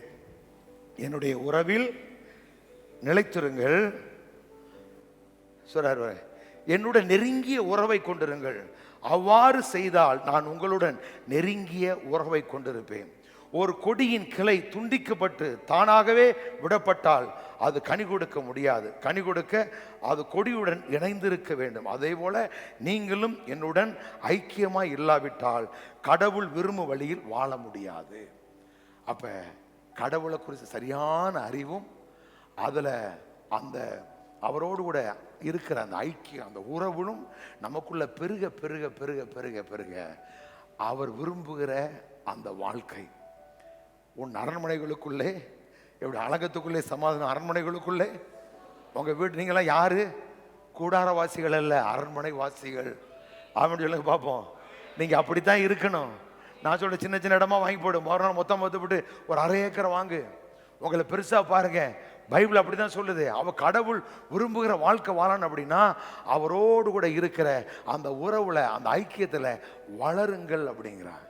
A: என்னுடைய உறவில் நிலைத்திருங்கள் சொல்றாரு, என்னுடைய நெருங்கிய உறவை கொண்டிருங்கள், அவ்வாறு செய்தால் நான் உங்களுடன் நெருங்கிய உறவை கொண்டிருப்பேன். ஒரு கொடியின் கிளை துண்டிக்கப்பட்டு தானாகவே விடப்பட்டால் அது கனி கொடுக்க முடியாது, கனி கொடுக்க அது கொடியுடன் இணைந்திருக்க வேண்டும். அதே போல நீங்களும் என்னுடன் ஐக்கியமாய் இல்லாவிட்டால் கடவுள் விரும்பும் வழியில் வாழ முடியாது. அப்ப கடவுளை குறித்து சரியான அறிவும் அதில் அந்த அவரோடு கூட இருக்கிற அந்த ஐக்கியம் அந்த உறவும் நமக்குள்ள பெருக பெருக பெருக பெருக பெருக அவர் விரும்புகிற அந்த வாழ்க்கை. உன் அரண்மனைகளுக்குள்ளே எப்படி அழகத்துக்குள்ளே சமாதானம், அரண்மனைகளுக்குள்ளே உங்க வீடு. நீங்களாம் யாரு? கூடாரவாசிகள் அல்ல, அரண்மனை வாசிகள் அப்படின்னு சொல்லுங்க பார்ப்போம். நீங்க அப்படித்தான் இருக்கணும். நான் சொல்ற சின்ன சின்ன இடமா வாங்கி போடு, மறுநாள் மொத்தம் போட்டு ஒரு 1/2 ஏக்கரை வாங்கு, உங்களை பெருசா பாருங்க. பைபிள் அப்படிதான் சொல்லுது. அவ கடவுள் விரும்புகிற வாழ்க்கை வாழணும் அப்படின்னா அவரோடு கூட இருக்கிற அந்த உறவுல, அந்த ஐக்கியத்துல வளருங்கள் அப்படிங்கிறார்.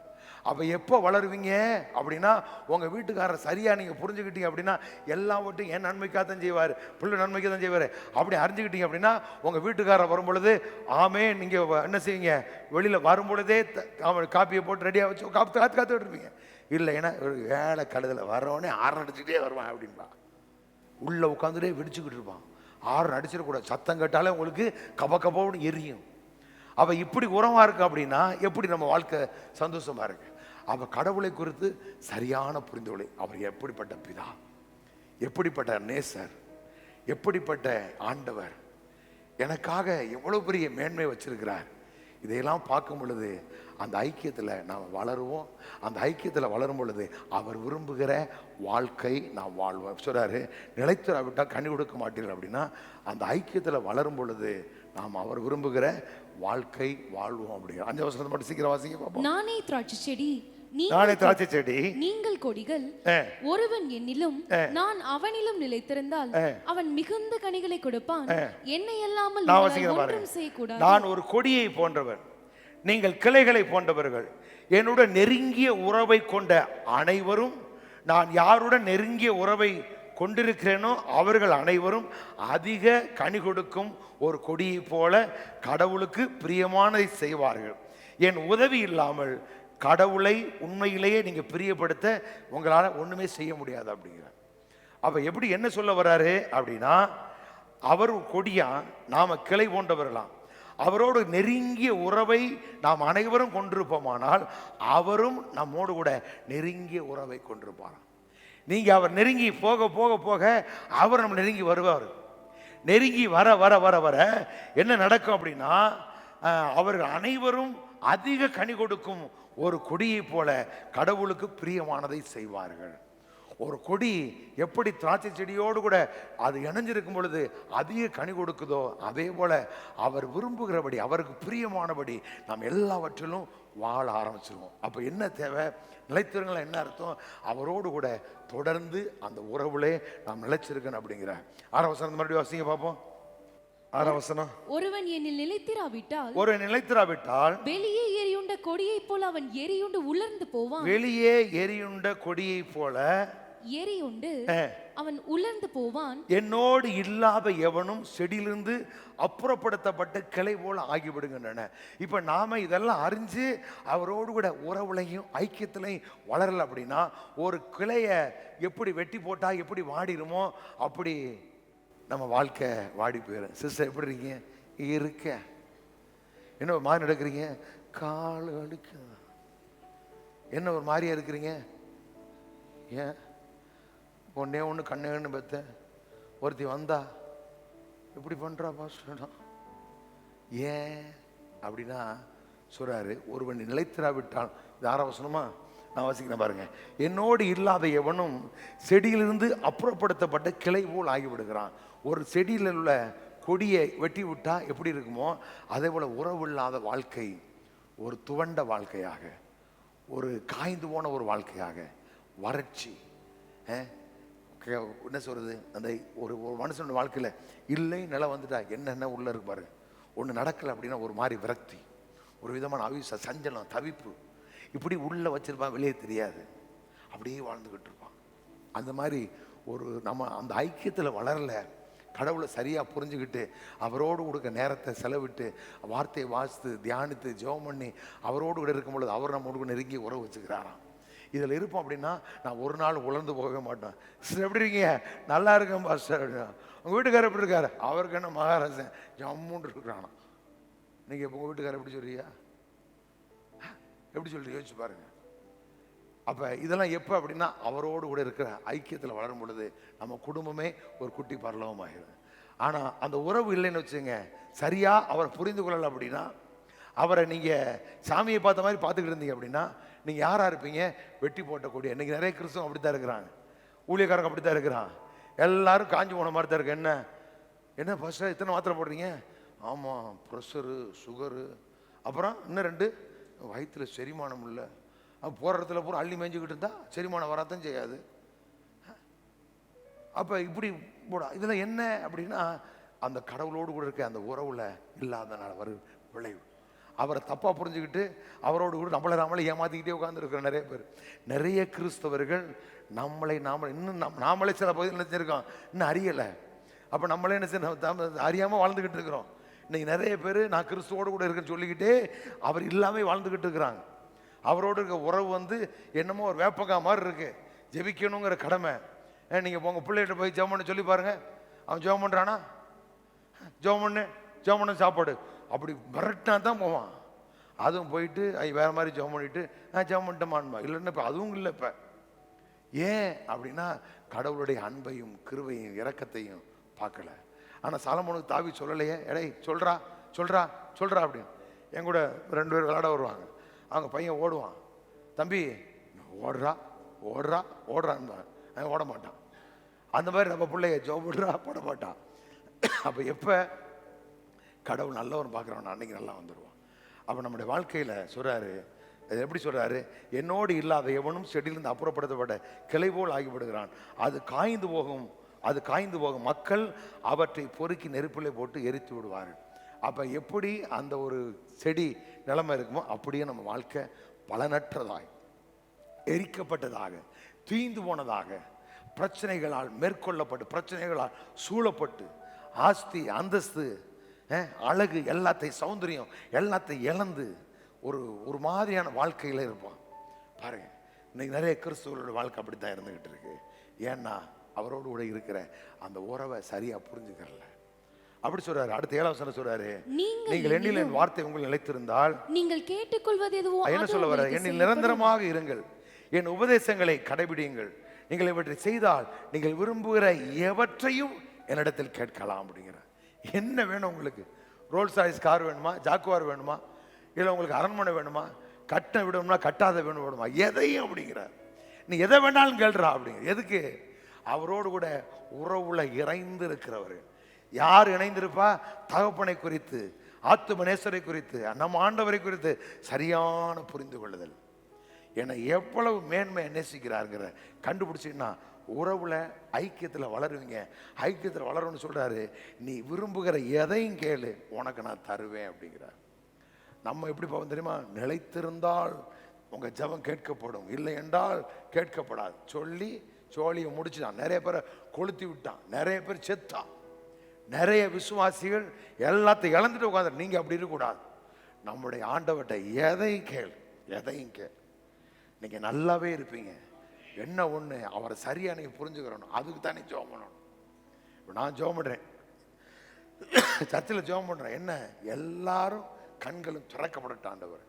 A: அப்ப எப்போ வளருவீங்க அப்படின்னா, உங்க வீட்டுக்காரர் சரியா நீங்க புரிஞ்சுக்கிட்டீங்க அப்படின்னா, எல்லாவற்றையும் என் நன்மைக்காக தான் செய்வார், பிள்ளை நன்மைக்கு தான் செய்வார் அப்படி அறிஞ்சுக்கிட்டீங்க அப்படின்னா, உங்க வீட்டுக்காரர் வரும்பொழுது ஆமே நீங்க என்ன செய்வீங்க, வெளியில வரும்பொழுதே அவன் காப்பியை போட்டு ரெடியா வச்சு காத்துக்கிட்டு இருப்பீங்க. இல்லை, ஏன்னா ஒரு வேலை கழுதல வரவனே ஆறு அடிச்சுக்கிட்டே வருவான் அப்படின்பா. உள்ள உட்காந்துட்டே வெடிச்சுக்கிட்டு இருப்பான். ஆறு அடிச்சிடக்கூடாது, சத்தம் கேட்டாலே உங்களுக்கு கபன்னு எரியும். அவ இப்படி உரமா இருக்கு அப்படின்னா எப்படி நம்ம வாழ்க்கை சந்தோஷமா இருக்கு? அவ கடவுளை குறித்து சரியான புரிந்துகொள்ளை. அவர் எப்படிப்பட்ட பிதா, எப்படிப்பட்ட நேசர், எப்படிப்பட்ட ஆண்டவர், எனக்காக எவ்வளவு பெரிய மேன்மை வச்சிருக்கிறார். இதையெல்லாம் பார்க்கும் பொழுது அந்த ஐக்கியத்தில் நாம் வளருவோம். அந்த ஐக்கியத்தில் வளரும் பொழுது அவர் விரும்புகிற வாழ்க்கை நாம் வாழ்வோம். சொல்றாரு, நிலைத்திராவிட்டால் கனி கொடுக்க மாட்டீர்கள் அப்படின்னா, அந்த ஐக்கியத்தில் வளரும் பொழுது நாம் அவர் விரும்புகிற வாழ்க்கை வாழ்வோம் அப்படிங்கிற 5 வசனத்தை மட்டும் சீக்கிரம் வாசிங்க பார்ப்போம்.
B: நானே திராட்சை செடி,
A: நானே திராட்சை செடி,
B: நீங்கள் கொடிகள். ஒருவன் என்னிலும் நான் அவனிலும் நிலைத்திருந்தால் அவன் மிகுந்த கனிகளை கொடுப்பான். என்னை அல்லாமல் ஒன்றும் செய்யக்கூடாது.
A: நான் ஒரு கொடியை போன்றவன், நீங்கள் கிளைகளை போன்றவர்கள். என்னுடன் நெருங்கிய உறவை கொண்ட அனைவரும், நான் யாருடன் நெருங்கிய உறவை கொண்டிருக்கிறேனோ அவர்கள் அனைவரும் அதிக கனி கொடுக்கும் ஒரு கொடியை போல கடவுளுக்கு பிரியமானதை செய்வார்கள். என் உதவி இல்லாமல் கடவுளை உண்மையிலேயே நீங்க பிரியப்படுத்த உங்களால ஒண்ணுமே செய்ய முடியாது அப்படிங்கிறார். அப்ப எப்படி என்ன சொல்ல வர்றாரு அப்படின்னா, அவர் கொடியா, நாம கிளை போன்றவர்களாம். அவரோடு நெருங்கிய உறவை நாம் அனைவரும் கொண்டிருப்போமானால் அவரும் நம்மோடு கூட நெருங்கிய உறவை கொண்டிருப்பாராம். நீங்க அவர் நெருங்கி போக போக போக அவர் நம்ம நெருங்கி வருவார். நெருங்கி வர வர வர வர என்ன நடக்கும் அப்படின்னா, அவர்கள் அனைவரும் அதிக கனி கொடுக்கும் ஒரு கொடியை போல கடவுளுக்கு பிரியமானதை செய்வார்கள். ஒரு கொடி எப்படி திராட்சை செடியோடு கூட அது இணைஞ்சிருக்கும் பொழுது அதிக கனி கொடுக்குதோ, அதே போல அவர் விரும்புகிறபடி, அவருக்கு பிரியமானபடி நாம் எல்லாவற்றிலும் வாழ ஆரம்பிச்சிருவோம். அப்ப என்ன தேவை? நிலைத்திருங்கள். என்ன அர்த்தம்? அவரோடு கூட தொடர்ந்து அந்த உறவுலே நாம் நிலைச்சிருக்கணும் அப்படிங்கிற 6 வசனம் மறுபடியும் வாசிங்க பார்ப்போம். 6 வசனம்.
B: ஒருவன் என்னில் நிலைத்திராவிட்டால்,
A: ஒருவன் நிலைத்திராவிட்டால்
B: வெளியே எரியுண்ட கொடியை போல அவன் எரியுண்டு உலர்ந்து போவான்.
A: வெளியே எரியுண்ட கொடியை போல
B: எரியுண்டு அவன் உலர்ந்து போவான்.
A: என்னோடு இல்லாத எவனும் செடியிலிருந்து அப்புறப்படுத்தப்பட்ட கிளை போல ஆகிவிடுகின்றன. இப்ப நாம இதெல்லாம் அறிஞ்சு அவரோடு கூட உறவுலையும் ஐக்கியத்திலையும் வளரல அப்படின்னா, ஒரு கிளைய எப்படி வெட்டி போட்டா எப்படி வாடிடுமோ அப்படி நம்ம வாழ்க்கை வாடி போயிடும். சிஸ்டர் எப்படி இருக்கீங்க? இருக்க என்ன ஒரு மாதிரி நடக்கிறீங்க? கால் அடிக்க என்ன ஒரு மாதிரியா இருக்கிறீங்க? ஏன் ஒன்னே ஒன்று கண்ணு பெத்த ஒருத்தி வந்தா இப்படி பண்றா பாஸ்டர்? ஏன் அப்படின்னா சொல்றாரு, ஒருவன் நிலைத்திராவிட்டால், இது 6 வசனமா நான் வாசிக்கிறேன் பாருங்க. என்னோடு இல்லாத எவனும் செடியிலிருந்து அப்புறப்படுத்தப்பட்ட கிளை போல் ஆகிவிடுகிறான். ஒரு செடியில் உள்ள கொடியை வெட்டி விட்டா எப்படி இருக்குமோ அதே போல உறவு இல்லாத வாழ்க்கை ஒரு துவண்ட வாழ்க்கையாக, ஒரு காய்ந்து போன ஒரு வாழ்க்கையாக, வறட்சி. என்ன சொல்றது, அந்த ஒரு மனுஷனோட வாழ்க்கையில இல்லை நிலம் வந்துட்டா என்னென்ன உள்ள இருக்கு பாரு. ஒன்று நடக்கலை அப்படின்னா ஒரு மாதிரி விரக்தி, ஒரு விதமான அவிச, சஞ்சலம், தவிப்பு, இப்படி உள்ள வச்சிருப்பான், வெளியே தெரியாது, அப்படியே வாழ்ந்துகிட்டு இருப்பான். அந்த மாதிரி ஒரு நம்ம அந்த ஐக்கியத்தில் வளரல, கடவுளை சரியாக புரிஞ்சுக்கிட்டு அவரோடு கொடுக்க நேரத்தை செலவிட்டு வார்த்தையை வாசித்து தியானித்து ஜெபம் பண்ணி அவரோடு கூட இருக்கும் பொழுது அவர் நம்ம கூட நெருங்கி உறவு வச்சுக்கிறாராம். இதில் இருப்போம் அப்படின்னா நான் ஒரு நாள் உலர்ந்து போகவே மாட்டேன். சார் எப்படி இருக்கீங்க? நல்லா இருக்கேன் பாஸ்டர் அப்படின்னா. உங்கள் வீட்டுக்காரர் எப்படி இருக்காரு? அவருக்கு என்ன மகாராஜன் ஜம்முன்னு இருக்கிறானா. நீங்கள் இப்போ உங்கள் வீட்டுக்காரர் எப்படி சொல்றியா? எப்படி சொல்றீங்க? யோசிச்சு பாருங்க. அப்போ இதெல்லாம் எப்போ அப்படின்னா அவரோடு கூட இருக்கிற ஐக்கியத்தில் வளரும் பொழுது நம்ம குடும்பமே ஒரு குட்டி பரலவம் ஆகிடும். ஆனால் அந்த உறவு இல்லைன்னு வச்சுங்க, சரியாக அவரை புரிந்து கொள்ளலை அப்படின்னா, அவரை நீங்கள் சாமியை பார்த்த மாதிரி பார்த்துக்கிட்டு இருந்தீங்க அப்படின்னா நீங்கள் யாராக இருப்பீங்க? வெட்டி போட்டக்கூடிய. இன்றைக்கி நிறைய கிறிஸ்தவம் அப்படி தான் இருக்கிறாங்க, ஊழியக்காரங்க அப்படி தான் இருக்கிறான். எல்லாரும் காஞ்சி போன மாதிரி தான் இருக்கு. என்ன ஃபஸ்ட்டாக இத்தனை மாத்திரை போடுறீங்க? ஆமாம், ப்ரெஷரு, சுகரு, அப்புறம் இன்னும் 2 வயிற்றில் செரிமானம் இல்லை. போகிற இடத்துல பூரா அள்ளி மேய்ஞ்சிக்கிட்டு இருந்தால் செரிமானம் வராதான் செய்யாது. அப்போ இப்படி போடா இதில் என்ன அப்படின்னா, அந்த கடவுளோடு கூட இருக்க அந்த உறவுல இல்லாதனால வரும் விளைவு. அவரை தப்பாக புரிஞ்சுக்கிட்டு அவரோடு கூட நம்மளை ஏமாத்திக்கிட்டே உட்காந்துருக்கிறோம் நிறைய பேர். நிறைய கிறிஸ்தவர்கள் நாமளே சில பகுதியில் நினைச்சிருக்கோம், இன்னும் அறியலை. அப்போ நம்மளே என்ன அறியாமல் வாழ்ந்துக்கிட்டு இருக்கிறோம். இன்னைக்கு நிறைய பேர் நான் கிறிஸ்துவோடு கூட இருக்கேன்னு சொல்லிக்கிட்டே அவர் இல்லாமல் வாழ்ந்துக்கிட்டு இருக்கிறாங்க. அவரோடு இருக்க உறவு என்னமோ ஒரு வேப்பங்கா மாதிரி இருக்கு. ஜெபிக்கணுங்கிற கடமை. நீங்கள் உங்கள் பிள்ளைகிட்ட போய் ஜெபம் பண்ண சொல்லி பாருங்க, அவன் ஜெபம் பண்ணுறானா? ஜெபம் பண்ணு சாப்பாடு அப்படி மிரட்டினா தான் போவான். அதுவும் போயிட்டு வேறு மாதிரி ஜெபம் பண்ணிட்டு ஜெபம் பண்ணிட்டேமான்மா. இல்லைன்னா இப்போ அதுவும் இல்லை. இப்போ ஏன் அப்படின்னா கடவுளுடைய அன்பையும் கிருபையும் இரக்கத்தையும் பார்க்கல. ஆனால் சாலமோனுக்கு தாவி சொல்லலையே, எடை சொல்றா அப்படின்னு. என் கூட 2 பேர் விளையாட வருவாங்க. அவங்க பையன் ஓடுவான், தம்பி ஓடுறான்னு அவன் ஓட மாட்டான். அந்த மாதிரி நம்ம பிள்ளைய ஜோபிடுறா போட மாட்டான். அப்போ எப்போ கடவுள் நல்லவன் பார்க்குறவன் அன்னைக்கு நல்லா வந்துடுவான். அப்போ நம்முடைய வாழ்க்கையில் சொல்கிறாரு, எப்படி சொல்கிறாரு, என்னோடு இல்லாத எவனும் செடியிலிருந்து அப்புறப்படுத்தப்பட்ட கிளை போல் ஆகிவிடுகிறான். அது காய்ந்து போகும் மக்கள் அவற்றை பொறுக்கி நெருப்பிலே போட்டு எரித்து விடுவார்கள். அப்போ எப்படி அந்த ஒரு செடி நிலைமை இருக்குமோ அப்படியே நம்ம வாழ்க்கை பலனற்றதாய், எரிக்கப்பட்டதாக, தீந்து போனதாக, பிரச்சனைகளால் மேற்கொள்ளப்பட்டு, பிரச்சனைகளால் சூழப்பட்டு, ஆஸ்தி அந்தஸ்து அழகு எல்லாத்தையும் சௌந்தரியம் எல்லாத்தையும் இழந்து ஒரு மாதிரியான வாழ்க்கையில் இருப்பான். பாருங்க, இன்னைக்கு நிறைய கிறிஸ்துவரோட வாழ்க்கை அப்படித்தான் இருந்துகிட்டு இருக்கு. ஏன்னா அவரோடு கூட இருக்கிற அந்த உறவை சரியா புரிஞ்சுக்கல. அப்படி சொல்றாரு. அடுத்த 7ஆம் வசனம் சொல்றாரு, நீங்கள் என்னில் என் வார்த்தை உங்கள் நிலைத்திருந்தால்
B: நீங்கள் கேட்டுக்கொள்வது எதுவோ.
A: என்ன சொல்ல வர? என்னில் நிரந்தரமாக இருங்கள், என் உபதேசங்களை கடைபிடியுங்கள், நீங்கள் இவற்றை செய்தால் நீங்கள் விரும்புகிற எவற்றையும் என்னிடத்தில் கேட்கலாம் அப்படிங்கிற. என்ன வேணும் உங்களுக்கு? ரோல்ஸ் ராய்ஸ் கார் வேணுமா? ஜாக்குவார் வேணுமா? இல்லை உங்களுக்கு அரண்மனை வேணுமா? கட்ட விடணுமா? கட்டாத வேணுமா? எதையும் அப்படிங்கிறார். நீ எதை வேணாலும் கேள்றா அப்படிங்கிற. எதுக்கு? அவரோடு கூட உறவுல இணைந்து இருக்கிறவர். யார் இணைந்திருப்பா? தகப்பனை குறித்து, ஆத்துமநேசரை குறித்து, நம்ம ஆண்டவரை குறித்து சரியான புரிந்து கொள்ளுதல். என்னை எவ்வளவு மேன்மை நேசிக்கிறாருங்கிற கண்டுபிடிச்சின்னா உறவுல ஐக்கியத்தில் வளருவீங்க. ஐக்கியத்தில் வளரும்னு சொல்றாரு. நீ விரும்புகிற எதையும் கேளு, உனக்கு நான் தருவேன் அப்படிங்கிறார். நம்ம எப்படி போவோம் தெரியுமா? நிலைத்திருந்தால் உங்க ஜெபம் கேட்கப்படும், இல்லை என்றால் கேட்கப்படாது சொல்லி சோழியை முடிச்சுட்டான். நிறைய பேரை கொளுத்தி விட்டான், நிறைய பேர் செத்தான், நிறைய விசுவாசிகள் எல்லாத்தையும் இழந்துட்டு உட்காந்து. நீங்க அப்படி இருக்கக்கூடாது. நம்முடைய ஆண்டவர்கிட்ட எதையும் கேள், நீங்க நல்லாவே இருப்பீங்க. என்ன ஒண்ணு, அவரை சரியா நீங்க புரிஞ்சுக்கிறணும். அதுக்கு தான் நீ ஜெபம் பண்ணணும். இப்போ நான் ஜெபம் பண்றேன், சர்ச்சில் ஜெபம் பண்றேன். என்ன, எல்லாரும் கண்களும் திறக்கப்படட்டும் ஆண்டவர்,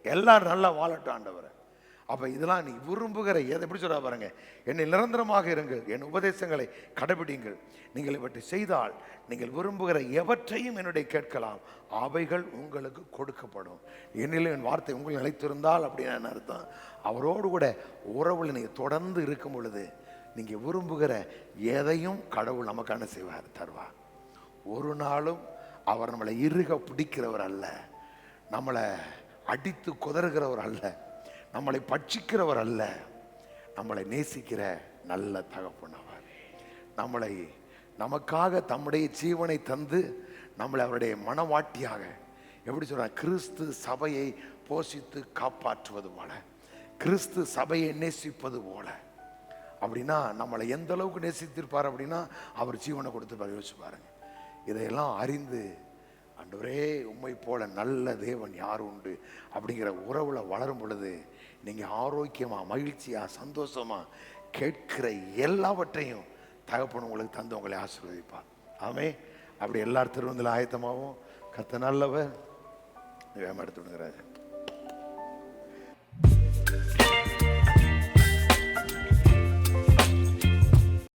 A: எல்லாரும் நல்லா வாழட்டும் ஆண்டவர். அப்ப இதெல்லாம் நீ விரும்புகிற எதை எப்படி சொல்ல பாருங்க, என்னை நிரந்தரமாக இருங்கள், என் உபதேசங்களை கடைபிடிங்கள், நீங்கள் இவற்றை செய்தால் நீங்கள் விரும்புகிற எவற்றையும் என்னுடைய கேட்கலாம், அவைகள் உங்களுக்கு கொடுக்கப்படும். என்னிலும் என் வார்த்தை உங்கள் நிலைத்திருந்தால் அப்படின்னு என்ன அர்த்தம்? அவரோடு கூட உறவுல நீங்க தொடர்ந்து இருக்கும் பொழுது நீங்க விரும்புகிற எதையும் கடவுள் நமக்கான செய்வார், தருவார். ஒரு நாளும் அவர் நம்மளை இறுக பிடிக்கிறவர் அல்ல, நம்மளை அடித்து குதறுகிறவர் அல்ல, நம்மளை பட்சிக்கிறவர் அல்ல, நம்மளை நேசிக்கிற நல்ல தகப்பன் அவர். நம்மளை நமக்காக தம்முடைய ஜீவனை தந்து நம்மளை அவருடைய மனவாட்டியாக, எப்படி சொல்ற, கிறிஸ்து சபையை போஷித்து காப்பாற்றுவது போல, கிறிஸ்து சபையை நேசிப்பது போல. அப்படின்னா நம்மளை எந்த அளவுக்கு நேசித்திருப்பார் அப்படின்னா அவர் ஜீவனை கொடுத்து யோசிச்சு பாருங்க. இதையெல்லாம் அறிந்து ஆண்டவரே உம்மை போல நல்ல தேவன் யார் உண்டு அப்படிங்கிற உறவுல வளரும் பொழுது நீங்க ஆரோக்கியமா, மகிழ்ச்சியா, சந்தோஷமா கேட்கிற எல்லாவற்றையும் தகப்பன் உங்களுக்கு தந்து உங்களை ஆசீர்வதிப்பார். ஆமே. அப்படி எல்லாரும் திருவந்தில ஆயத்தமாகவும் கர்த்தர் நல்லவர். வேகமாக எடுத்து விடுங்கிறாரு.